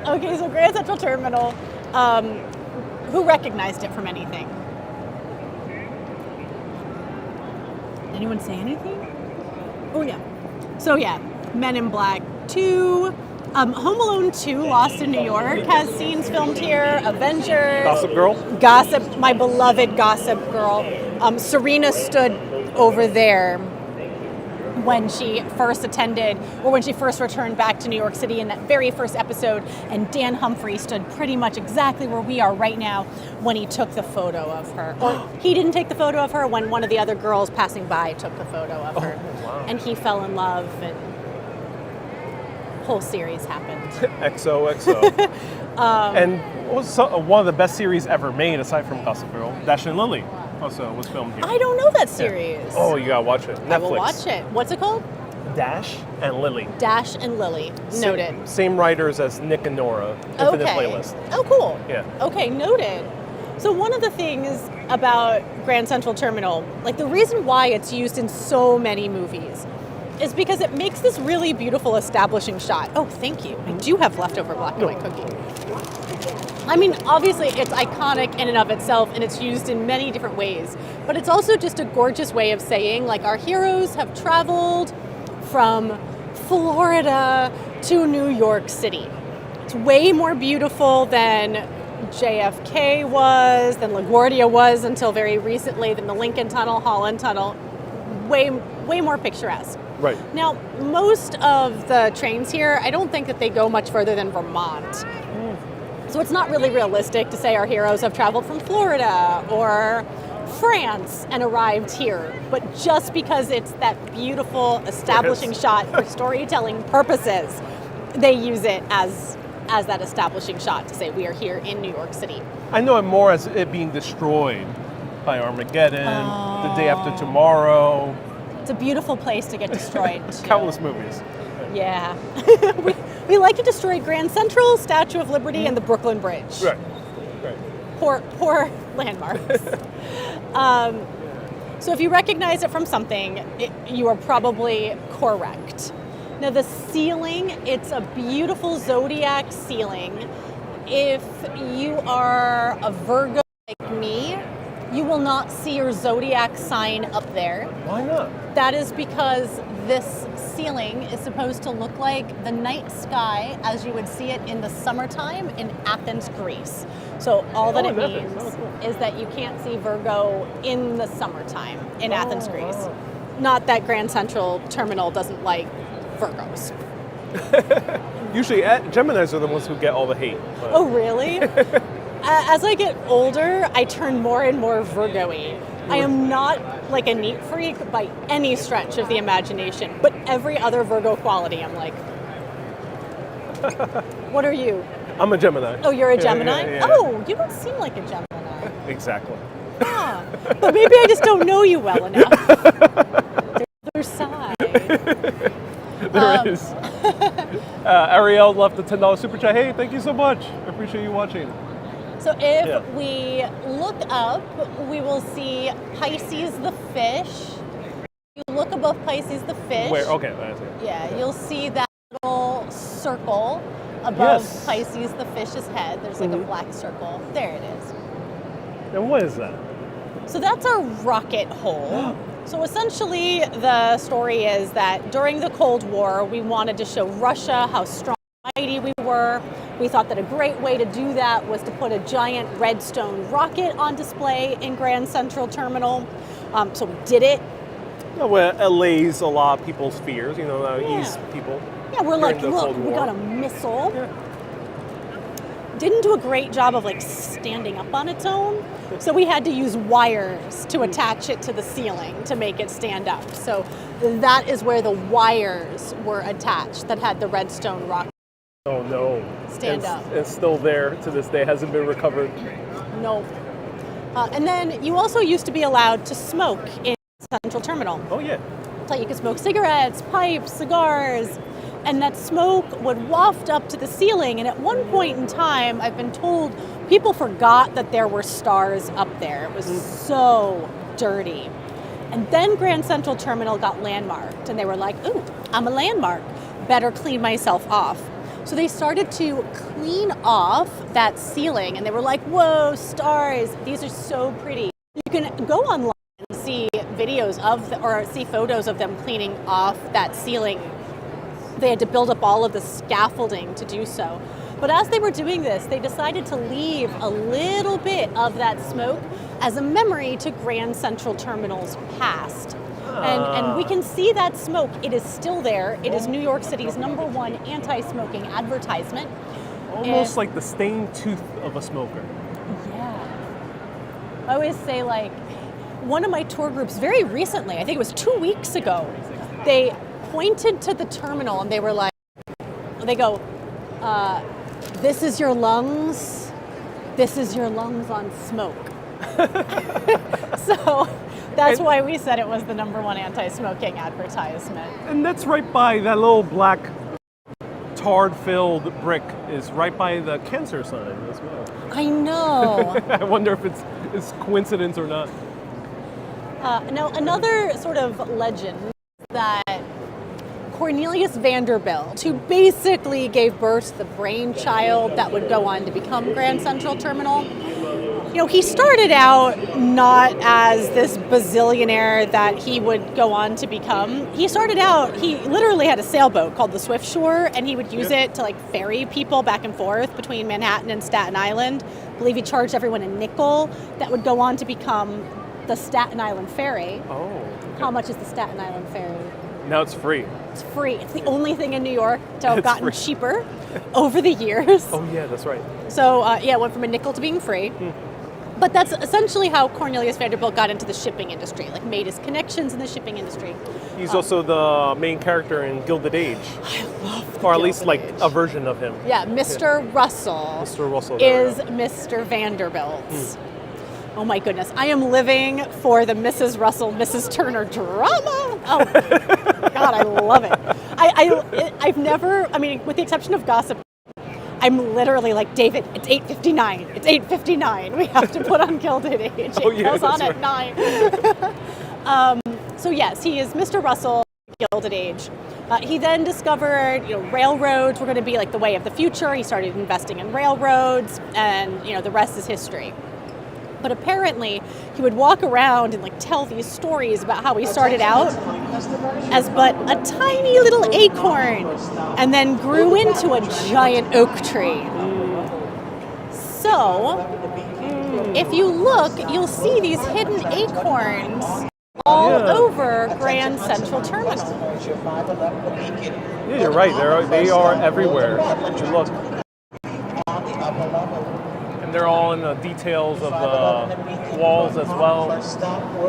Okay, so Grand Central Terminal. Who recognized it from anything? Anyone say anything? Oh, yeah. So, yeah, Men in Black 2. Home Alone 2, Lost in New York, has scenes filmed here. Avengers. Gossip Girl. Gossip, my beloved Gossip Girl. Serena stood over there when she first attended, or when she first returned back to New York City in that very first episode, and Dan Humphrey stood pretty much exactly where we are right now when he took the photo of her. Or he didn't take the photo of her, when one of the other girls passing by took the photo of her. Wow. And he fell in love, and whole series happened. XOXO. And what was one of the best series ever made, aside from Gossip Girl? Dash and Lily also was filmed here. I don't know that series. Oh, you gotta watch it. Netflix. I will watch it. What's it called? Dash and Lily. Dash and Lily. Noted. Same writers as Nick and Nora. Infinite Playlist. Oh, cool. Yeah. Okay, noted. So one of the things about Grand Central Terminal, like the reason why it's used in so many movies, is because it makes this really beautiful establishing shot. Oh, thank you. I do have leftover black and white cookie. I mean, obviously it's iconic in and of itself, and it's used in many different ways, but it's also just a gorgeous way of saying, like, our heroes have traveled from Florida to New York City. It's way more beautiful than JFK was, than LaGuardia was until very recently, than the Lincoln Tunnel, Holland Tunnel. Way more picturesque. Right. Now, most of the trains here, I don't think that they go much further than Vermont. So it's not really realistic to say our heroes have traveled from Florida or France and arrived here. But just because it's that beautiful establishing shot for storytelling purposes, they use it as that establishing shot to say we are here in New York City. I know it more as it being destroyed by Armageddon, The Day After Tomorrow. It's a beautiful place to get destroyed. Countless movies. Yeah. we like to destroy Grand Central, Statue of Liberty, and the Brooklyn Bridge. Right. Poor landmarks. So if you recognize it from something, you are probably correct. Now the ceiling, it's a beautiful zodiac ceiling. If you are a Virgo like me, you will not see your zodiac sign up there. Why not? That is because this ceiling is supposed to look like the night sky as you would see it in the summertime in Athens, Greece. So all that it means is that you can't see Virgo in the summertime in Athens, Greece. Not that Grand Central Terminal doesn't like Virgos. Usually Geminis are the ones who get all the hate. But. Oh, really? As I get older, I turn more and more Virgo-y. I am not like a neat freak by any stretch of the imagination, but every other Virgo quality, I'm like, what are you? I'm a Gemini. Oh, you're a Gemini? Yeah. Oh, you don't seem like a Gemini. Exactly. Ah, but maybe I just don't know you well enough. There's the other side. There is. Ariel left the $10 super chat. Hey, thank you so much. I appreciate you watching. So if we look up, we will see Pisces the fish. You look above Pisces the fish. Where? Okay, I see. Yeah, you'll see that little circle above Pisces the fish's head. There's like a black circle. There it is. And what is that? So that's our rocket hole. So essentially the story is that during the Cold War, we wanted to show Russia how strong and mighty we were. We thought that a great way to do that was to put a giant redstone rocket on display in Grand Central Terminal. So we did it. Well, it allays a lot of people's fears, ease people. Yeah, we're like, during the look, Cold we War. got a missile. Yeah. Didn't do a great job of like standing up on its own. So we had to use wires to attach it to the ceiling to make it stand up. So that is where the wires were attached that had the redstone rocket. Oh no. Stand up. It's still there to this day, hasn't been recovered. No. And then you also used to be allowed to smoke in Central Terminal. Oh yeah. So you could smoke cigarettes, pipes, cigars, and that smoke would waft up to the ceiling. And at one point in time, I've been told people forgot that there were stars up there. It was so dirty. And then Grand Central Terminal got landmarked, and they were like, ooh, I'm a landmark. Better clean myself off. So they started to clean off that ceiling, and they were like, whoa, stars. These are so pretty. You can go online and see videos of, or see photos of them cleaning off that ceiling. They had to build up all of the scaffolding to do so. But as they were doing this, they decided to leave a little bit of that smoke as a memory to Grand Central Terminal's past. And we can see that smoke. It is still there. It is New York City's #1 anti-smoking advertisement. Almost like the stained tooth of a smoker. Yeah. I always say, like, one of my tour groups very recently, I think it was 2 weeks ago, they pointed to the terminal and they were like, they go, this is your lungs. This is your lungs on smoke. So that's why we said it was the #1 anti-smoking advertisement. And that's right by that little black tar-filled brick is right by the cancer sign as well. I know. I wonder if it's coincidence or not. Now, another sort of legend that Cornelius Vanderbilt, who basically gave birth to the brainchild that would go on to become Grand Central Terminal, he started out not as this bazillionaire that he would go on to become. He started out, he literally had a sailboat called the Swift Shore, and he would use it to like ferry people back and forth between Manhattan and Staten Island. I believe he charged everyone a nickel. That would go on to become the Staten Island Ferry. Oh. Okay. How much is the Staten Island Ferry? Now it's free. It's free. It's the only thing in New York to have It's gotten free. cheaper over the years. Oh yeah, that's right. So it went from a nickel to being free. But that's essentially how Cornelius Vanderbilt got into the shipping industry, like made his connections in the shipping industry. He's also the main character in Gilded Age. I love Or at least Gilded like Age. a version of him. Yeah, Mr. Russell. Mr. Russell. there we Is go. Mr. Vanderbilt. Oh my goodness. I am living for the Mrs. Russell, Mrs. Turner drama. Oh, God, I love it. I've never, I mean, with the exception of Gossip, I'm literally like, David, it's 8:59. It's 8:59. We have to put on Gilded Age. Oh, It yeah, goes on that's at 9. So yes, he is Mr. Russell, Gilded Age. He then discovered, railroads were going to be like the way of the future. He started investing in railroads, and the rest is history. But apparently, he would walk around and like tell these stories about how he started out as but a tiny little acorn, and then grew into a giant oak tree. So, if you look, you'll see these hidden acorns all over Grand Central Terminal. Yeah, you're right. They are everywhere. If you look. And they're all in the details of the walls as well.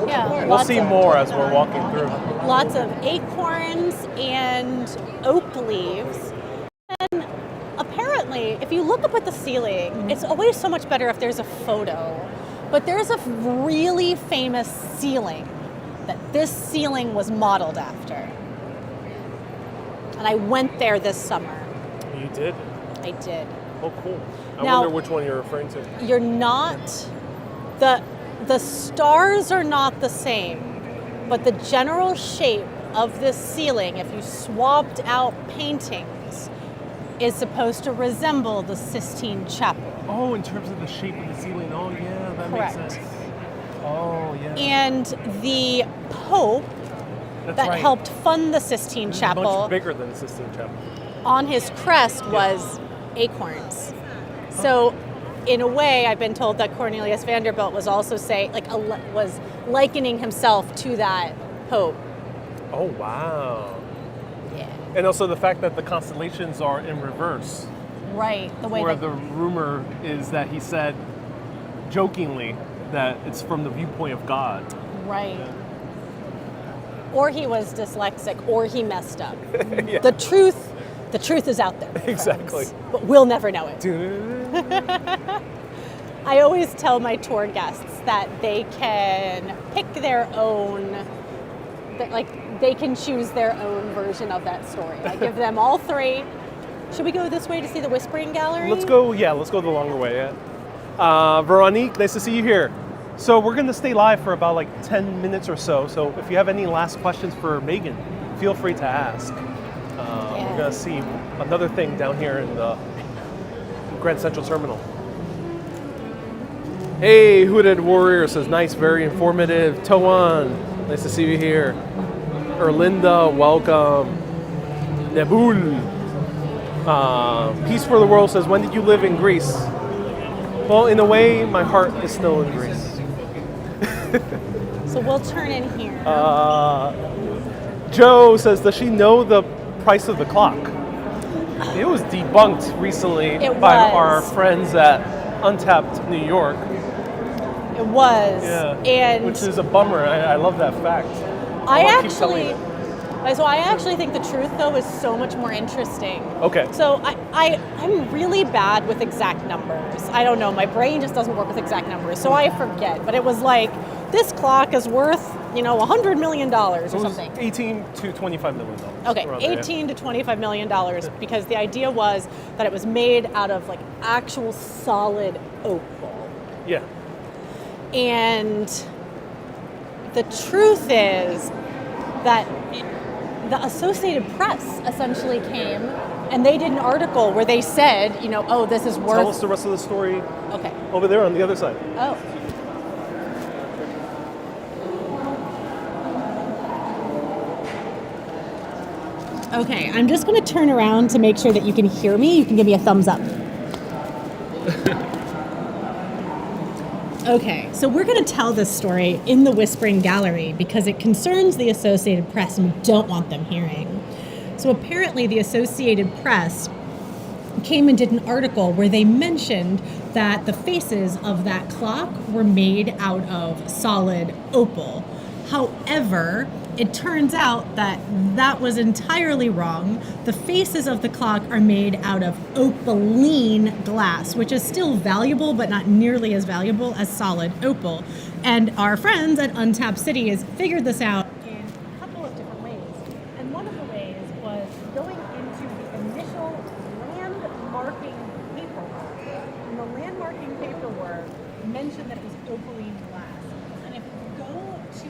Yeah, We'll see more as we're walking through. Lots of acorns and oak leaves. And apparently, if you look up at the ceiling, it's always so much better if there's a photo. But there's a really famous ceiling that this ceiling was modeled after. And I went there this summer. You did? I did. Oh, cool. I Now- wonder which one you're referring to. You're not, the stars are not the same, but the general shape of this ceiling, if you swapped out paintings, is supposed to resemble the Sistine Chapel. Oh, in terms of the shape of the ceiling. Oh, yeah, that Correct. makes sense. Oh, yeah. And the Pope That's that right. helped fund the Sistine It's Chapel, much bigger than the Sistine Chapel. on his crest was acorns. So, in a way, I've been told that Cornelius Vanderbilt was also was likening himself to that Pope. Oh, wow. Yeah. And also the fact that the constellations are in reverse, Right. The way where that the rumor is that he said jokingly that it's from the viewpoint of God. Right. Or he was dyslexic, or he messed up. Yeah. The truth is out there. my Exactly. friends, but we'll never know it. Dun- I always tell my tour guests that they can pick their own, that they can choose their own version of that story. I give them all three. Should we go this way to see the Whispering Gallery? Let's go the longer way, yeah. Veronique, nice to see you here. So we're gonna stay live for about like 10 minutes or so. So if you have any last questions for Megan, feel free to ask. We're gonna see another thing down here in the Grand Central Terminal. Hey, Hooded Warrior says, nice, very informative. Toan, nice to see you here. Erlinda, welcome. Nebul. Peace for the World says, when did you live in Greece? Well, in a way, my heart is still in Greece. So we'll turn in here. Joe says, does she know the price of the clock? It was debunked recently It by was. our friends at Untapped New York. It was. Yeah, And which is a bummer. I love that fact. I wanna keep telling actually think the truth though is so much more interesting. Okay. So I'm really bad with exact numbers. I don't know, my brain just doesn't work with exact numbers, so I forget. But it was like, this clock is worth, $100 million or It was something. 18 to 25 million dollars. Okay, around there, yeah. 18 to $25 million, because the idea was that it was made out of like actual solid opal. Yeah. And the truth is that the Associated Press essentially came and they did an article where they said, oh, this is worth. Tell us the rest of the story Okay. over there on the other side. Oh. Okay, I'm just going to turn around to make sure that you can hear me. You can give me a thumbs up. Okay, so we're going to tell this story in the Whispering Gallery because it concerns the Associated Press and we don't want them hearing. So apparently the Associated Press came and did an article where they mentioned that the faces of that clock were made out of solid opal. However, it turns out that that was entirely wrong. The faces of the clock are made out of opaline glass, which is still valuable, but not nearly as valuable as solid opal. And our friends at Untapped City has figured this out in a couple of different ways. And one of the ways was going into the initial landmarking paperwork. And the landmarking paperwork mentioned that it was opaline glass. And if you go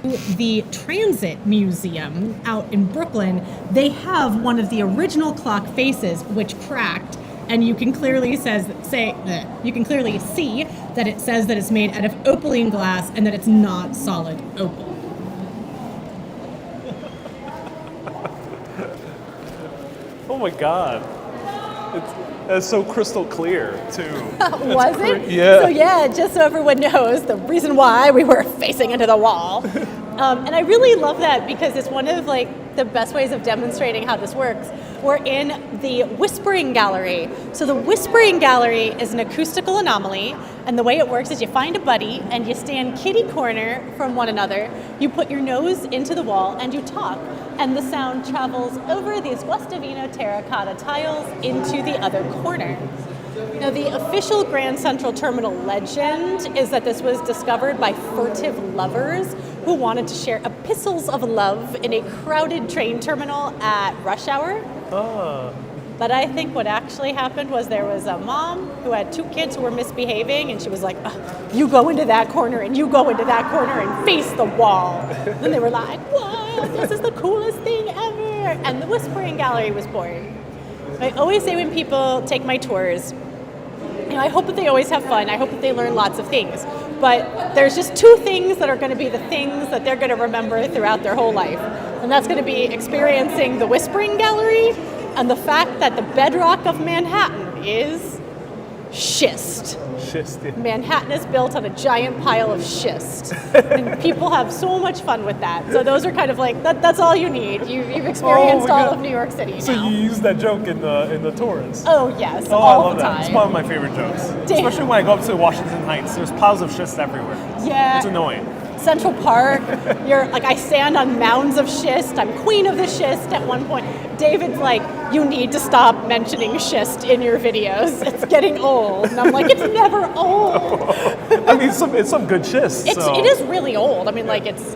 to the Transit Museum out in Brooklyn, they have one of the original clock faces which cracked, and you can clearly see that it says that it's made out of opaline glass and that it's not solid opal. Oh my God. That's so crystal clear, too. Was it? Yeah. So yeah, just so everyone knows, the reason why we were facing into the wall. And I really love that because it's one of like the best ways of demonstrating how this works. We're in the Whispering Gallery. So the Whispering Gallery is an acoustical anomaly, and the way it works is you find a buddy and you stand kitty corner from one another, you put your nose into the wall and you talk, and the sound travels over these Guastavino terracotta tiles into the other corner. Now, the official Grand Central Terminal legend is that this was discovered by furtive lovers who wanted to share epistles of love in a crowded train terminal at rush hour. But I think what actually happened was there was a mom who had two kids who were misbehaving, and she was like, you go into that corner and you go into that corner and face the wall. And they were like, what? This is the coolest thing ever. And the Whispering Gallery was born. I always say when people take my tours, I hope that they always have fun. I hope that they learn lots of things. But there's just two things that are going to be the things that they're going to remember throughout their whole life. And that's going to be experiencing the Whispering Gallery and the fact that the bedrock of Manhattan is schist. Schist, yeah. Manhattan is built on a giant pile of schist. And people have so much fun with that. So those are kind of like, that's all you need. You've experienced all of New York City So now. you use that joke in the tours? Oh, yes, Oh, all I love the that. time. It's one of my favorite jokes. Especially when I go up to Washington Heights. There's piles of schist everywhere. Yeah. It's annoying. Central Park, you're like, I stand on mounds of schist. I'm queen of the schist at one point. David's like, you need to stop mentioning schist in your videos. It's getting old. And I'm like, it's never old. I mean, it's some good schist. It is really old. I mean, like, it's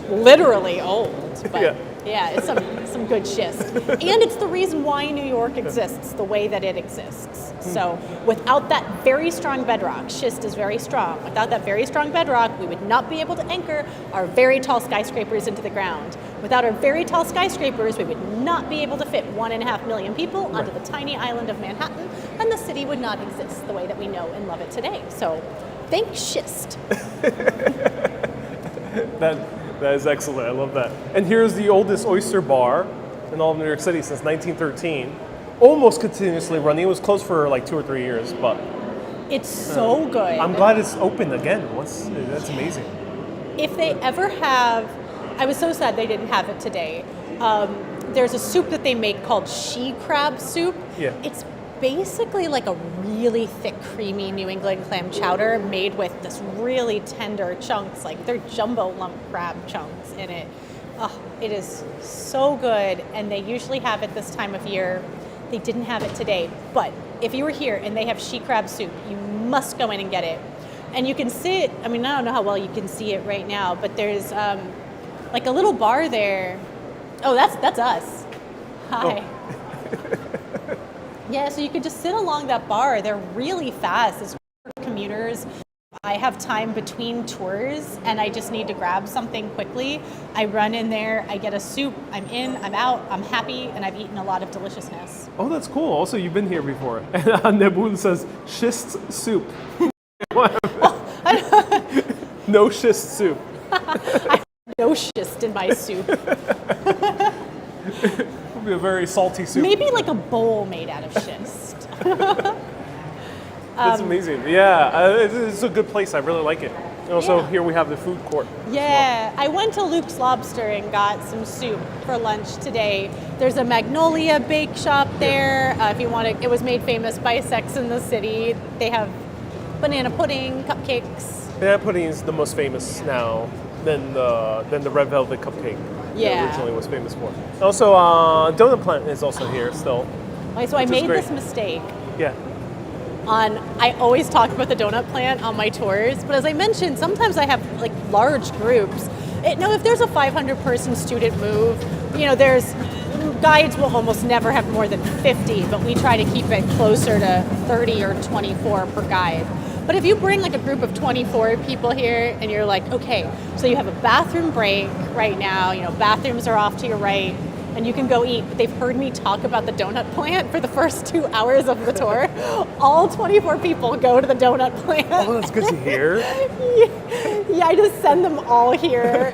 literally old. But yeah, it's some good schist. And it's the reason why New York exists the way that it exists. So without that very strong bedrock, schist is very strong. Without that very strong bedrock, we would not be able to anchor our very tall skyscrapers into the ground. Without our very tall skyscrapers, we would not be able to fit 1.5 million people onto the tiny island of Manhattan, and the city would not exist the way that we know and love it today. So thank schist. That is excellent. I love that. And here's the oldest oyster bar in all of New York City since 1913. Almost continuously running. It was closed for like 2 or 3 years, but it's so good. I'm glad it's open again. That's amazing. If they ever have, I was so sad they didn't have it today. There's a soup that they make called she crab soup. Yeah. It's basically like a really thick, creamy New England clam chowder made with this really tender chunks, like they're jumbo lump crab chunks in it. Oh, it is so good, and they usually have it this time of year. They didn't have it today, but if you were here and they have she crab soup, you must go in and get it. And you can sit, I mean, I don't know how well you can see it right now, but there's like a little bar there. Oh, that's us. Hi. Oh. Yeah, so you could just sit along that bar. They're really fast. It's for commuters. I have time between tours and I just need to grab something quickly. I run in there, I get a soup, I'm in, I'm out, I'm happy, and I've eaten a lot of deliciousness. Oh, that's cool. Also, you've been here before. And Nebul says, schist soup. No schist soup. I have no schist in my soup. It'll be a very salty soup. Maybe like a bowl made out of schist. That's amazing. Yeah, it's a good place. I really like it. And also Yeah. here we have the food court. Yeah, I went to Luke's Lobster and got some soup for lunch today. There's a Magnolia bake shop there. If you want to, it was made famous by Sex and the City. They have banana pudding, cupcakes. Banana pudding is the most famous now than the red velvet cupcake. Yeah. That originally was famous for. Also, Donut Plant is also here still. Okay, so I Which is made great. this mistake. Yeah. I always talk about the donut plant on my tours, but as I mentioned, sometimes I have like large groups. If there's a 500-person student move, there's guides will almost never have more than 50, but we try to keep it closer to 30 or 24 per guide. But if you bring like a group of 24 people here and you're like, okay, so you have a bathroom break right now, bathrooms are off to your right, and you can go eat, but they've heard me talk about the donut plant for the first 2 hours of the tour. All 24 people go to the donut plant. Oh, that's good to hear. Yeah, I just send them all here.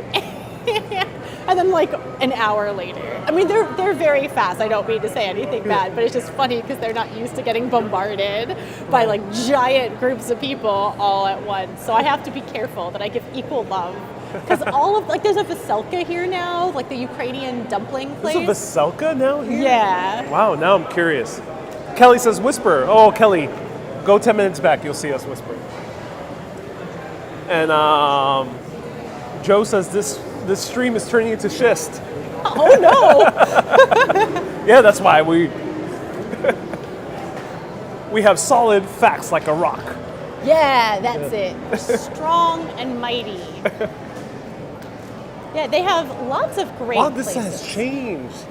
And then like an hour later. I mean, they're very fast. I don't mean to say anything bad, but it's just funny because they're not used to getting bombarded by like giant groups of people all at once. So I have to be careful that I give equal love. Because there's a Veselka here now, like the Ukrainian dumpling place. There's a Veselka now here? Yeah. Wow, now I'm curious. Kelly says whisper. Oh, Kelly, go 10 minutes back. You'll see us whisper. And Joe says this stream is turning into schist. Oh no! Yeah, that's why we have solid facts like a rock. Yeah, that's it. Strong and mighty. Yeah, they have lots of great Wow, this places. has changed.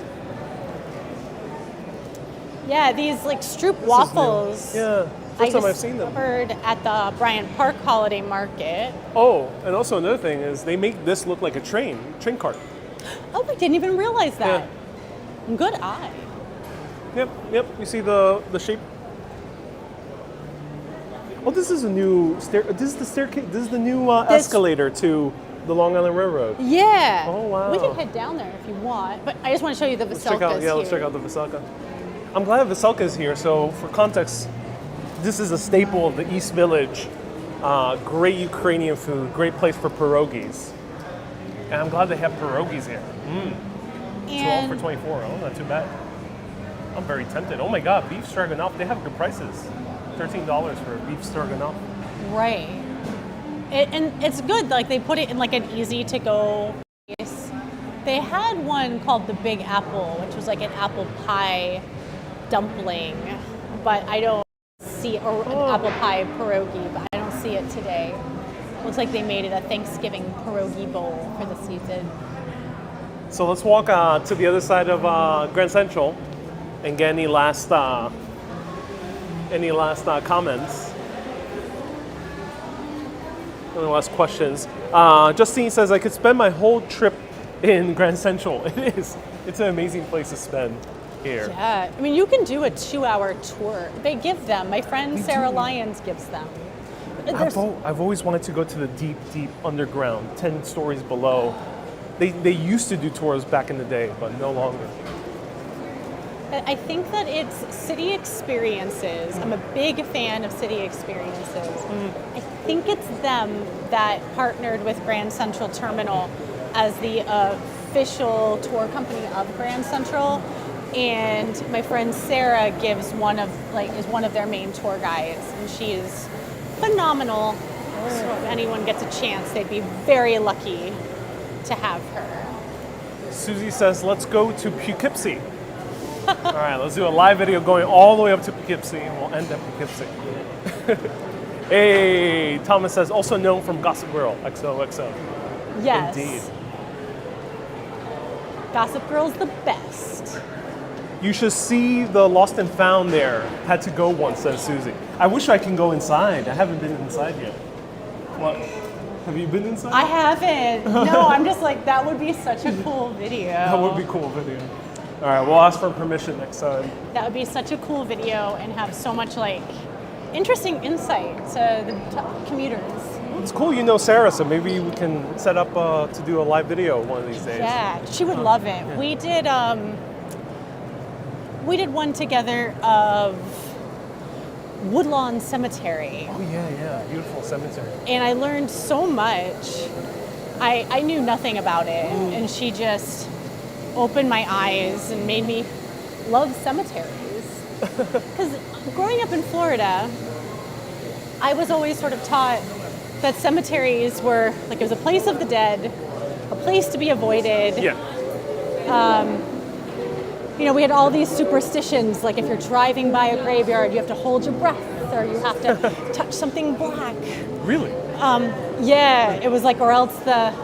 Yeah, these like Stroop This is waffles. new. Yeah, first time I've seen them. Discovered at the Bryant Park Holiday Market. Oh, and also another thing is they make this look like a train cart. Oh, I didn't even realize that. Good eye. Yep. You see the shape. Oh, this is a new stair. This is the staircase. This is the new escalator to the Long Island Railroad. Yeah. Oh, wow. We can head down there if you want, but I just want to show you the Let's check Veselkas out. Let's check out the Veselka. I'm glad Veselka is here. So for context, this is a staple of the East Village. Great Ukrainian food. Great place for pierogies. And I'm glad they have pierogies here. 12 for 24. Oh, not too bad. I'm very tempted. Oh my God, beef stroganoff. They have good prices. $13 for beef stroganoff. Right. And it's good. Like they put it in like an easy to go place. They had one called the Big Apple, which was like an apple pie dumpling, but I don't see or an apple pie pierogi, but I don't see it today. Looks like they made it a Thanksgiving pierogi bowl for the season. So let's walk to the other side of Grand Central and get any last comments. Any last questions? Justine says, I could spend my whole trip in Grand Central. It is. It's an amazing place to spend here. Yeah, I mean, you can do a 2-hour tour. They give them. My friend Sarah Lyons gives them. I've always wanted to go to the deep, deep underground, 10 stories below. They used to do tours back in the day, but no longer. I think that it's city experiences. I'm a big fan of city experiences. I think it's them that partnered with Grand Central Terminal as the official tour company of Grand Central. And my friend Sarah is one of their main tour guides, and she is phenomenal. So if anyone gets a chance, they'd be very lucky to have her. Susie says, let's go to Poughkeepsie. All right, let's do a live video going all the way up to Poughkeepsie, and we'll end at Poughkeepsie. Hey, Thomas says, also known from Gossip Girl, XOXO. Yes. Indeed. Gossip Girl's the best. You should see the Lost and Found there. Had to go once, says Susie. I wish I can go inside. I haven't been inside yet. What? Have you been inside? I haven't. No, I'm just like, that would be such a cool video. That would be a cool video. All right, we'll ask for permission next time. That would be such a cool video and have so much like interesting insight to the commuters. It's cool you know Sarah, so maybe we can set up to do a live video one of these days. Yeah, she would love it. Yeah. We did one together of Woodlawn Cemetery. Oh yeah, beautiful cemetery. And I learned so much. I knew nothing about it, and she just opened my eyes and made me love cemeteries. Because growing up in Florida, I was always sort of taught that cemeteries were like, it was a place of the dead, a place to be avoided. Yeah. You know, we had all these superstitions, like if you're driving by a graveyard, you have to hold your breath, or you have to touch something black. Really? Yeah, it was like, or else like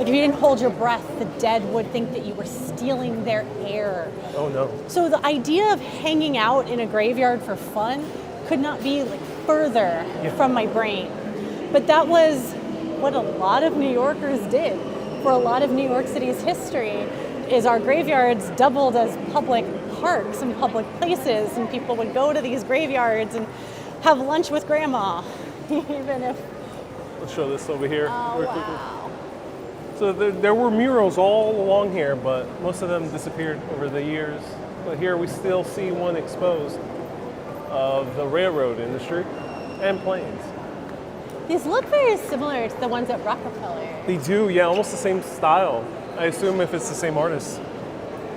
if you didn't hold your breath, the dead would think that you were stealing their air. Oh no. So the idea of hanging out in a graveyard for fun could not be like further from my brain. But that was what a lot of New Yorkers did. For a lot of New York City's history, is our graveyards doubled as public parks and public places, and people would go to these graveyards and have lunch with grandma, even if... Let's show this over here. Oh, real quickly. wow. So there were murals all along here, but most of them disappeared over the years. But here we still see one exposed of the railroad industry and planes. These look very similar to the ones at Rockefeller. They do, yeah, almost the same style. I assume if it's the same artist.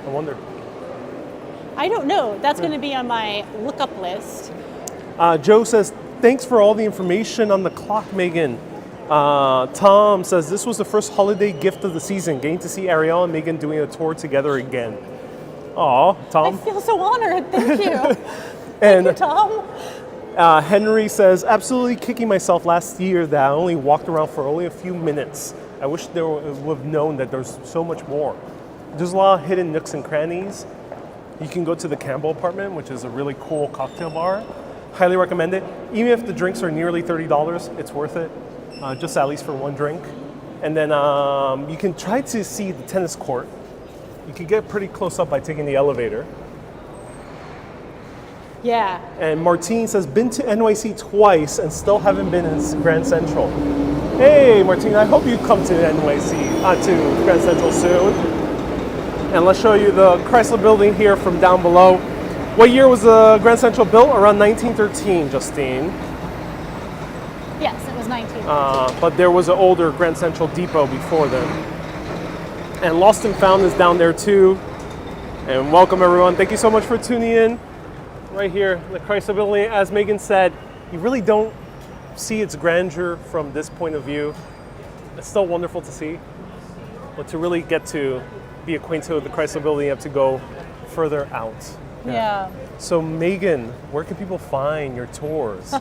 I wonder. I don't know. That's going to be on my look-up list. Joe says, thanks for all the information on the clock, Megan. Tom says, this was the first holiday gift of the season, getting to see Ariel and Megan doing a tour together again. Aw, Tom. I feel so honored. Thank you. And Thank you, Tom. Henry says, absolutely kicking myself last year that I only walked around for only a few minutes. I wish they would have known that there's so much more. There's a lot of hidden nooks and crannies. You can go to the Campbell Apartment, which is a really cool cocktail bar. Highly recommend it. Even if the drinks are nearly $30, it's worth it. Just at least for one drink. And then you can try to see the tennis court. You can get pretty close up by taking the elevator. Yeah. And Martine says, been to NYC twice and still haven't been in Grand Central. Hey, Martine, I hope you come to NYC, to Grand Central soon. And let's show you the Chrysler Building here from down below. What year was the Grand Central built? Around 1913, Justine. Yes, it was 19. But there was an older Grand Central Depot before then. And Lost and Found is down there too. And welcome everyone. Thank you so much for tuning in. Right here, the Chrysler Building, as Megan said, you really don't see its grandeur from this point of view. It's still wonderful to see, but to really get to be acquainted with the Chrysler Building, you have to go further out. Yeah. So Megan, where can people find your tours?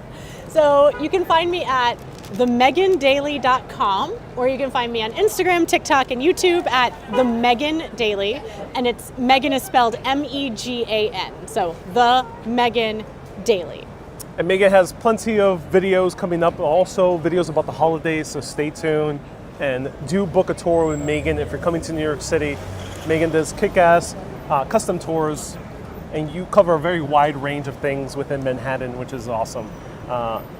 So you can find me at themegandaily.com, or you can find me on Instagram, TikTok, and YouTube at The Megan Daily, and it's Megan is spelled M-E-G-A-N, so The Megan Daily. And Megan has plenty of videos coming up, also videos about the holidays, so stay tuned. And do book a tour with Megan if you're coming to New York City. Megan does kick-ass custom tours, and you cover a very wide range of things within Manhattan, which is awesome.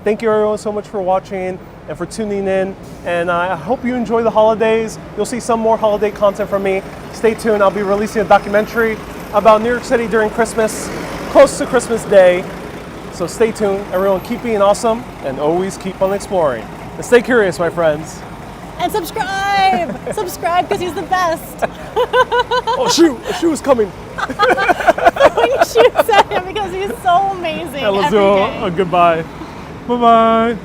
Thank you everyone so much for watching and for tuning in. And I hope you enjoy the holidays. You'll see some more holiday content from me. Stay tuned, I'll be releasing a documentary about New York City during Christmas, close to Christmas Day. So stay tuned, everyone. Keep being awesome and always keep on exploring. And stay curious, my friends. And subscribe! Subscribe because he's the best. Oh shoot, a shoe is coming. Throwing shoes at him because he's so amazing. And let's every do day. a goodbye. Bye-bye.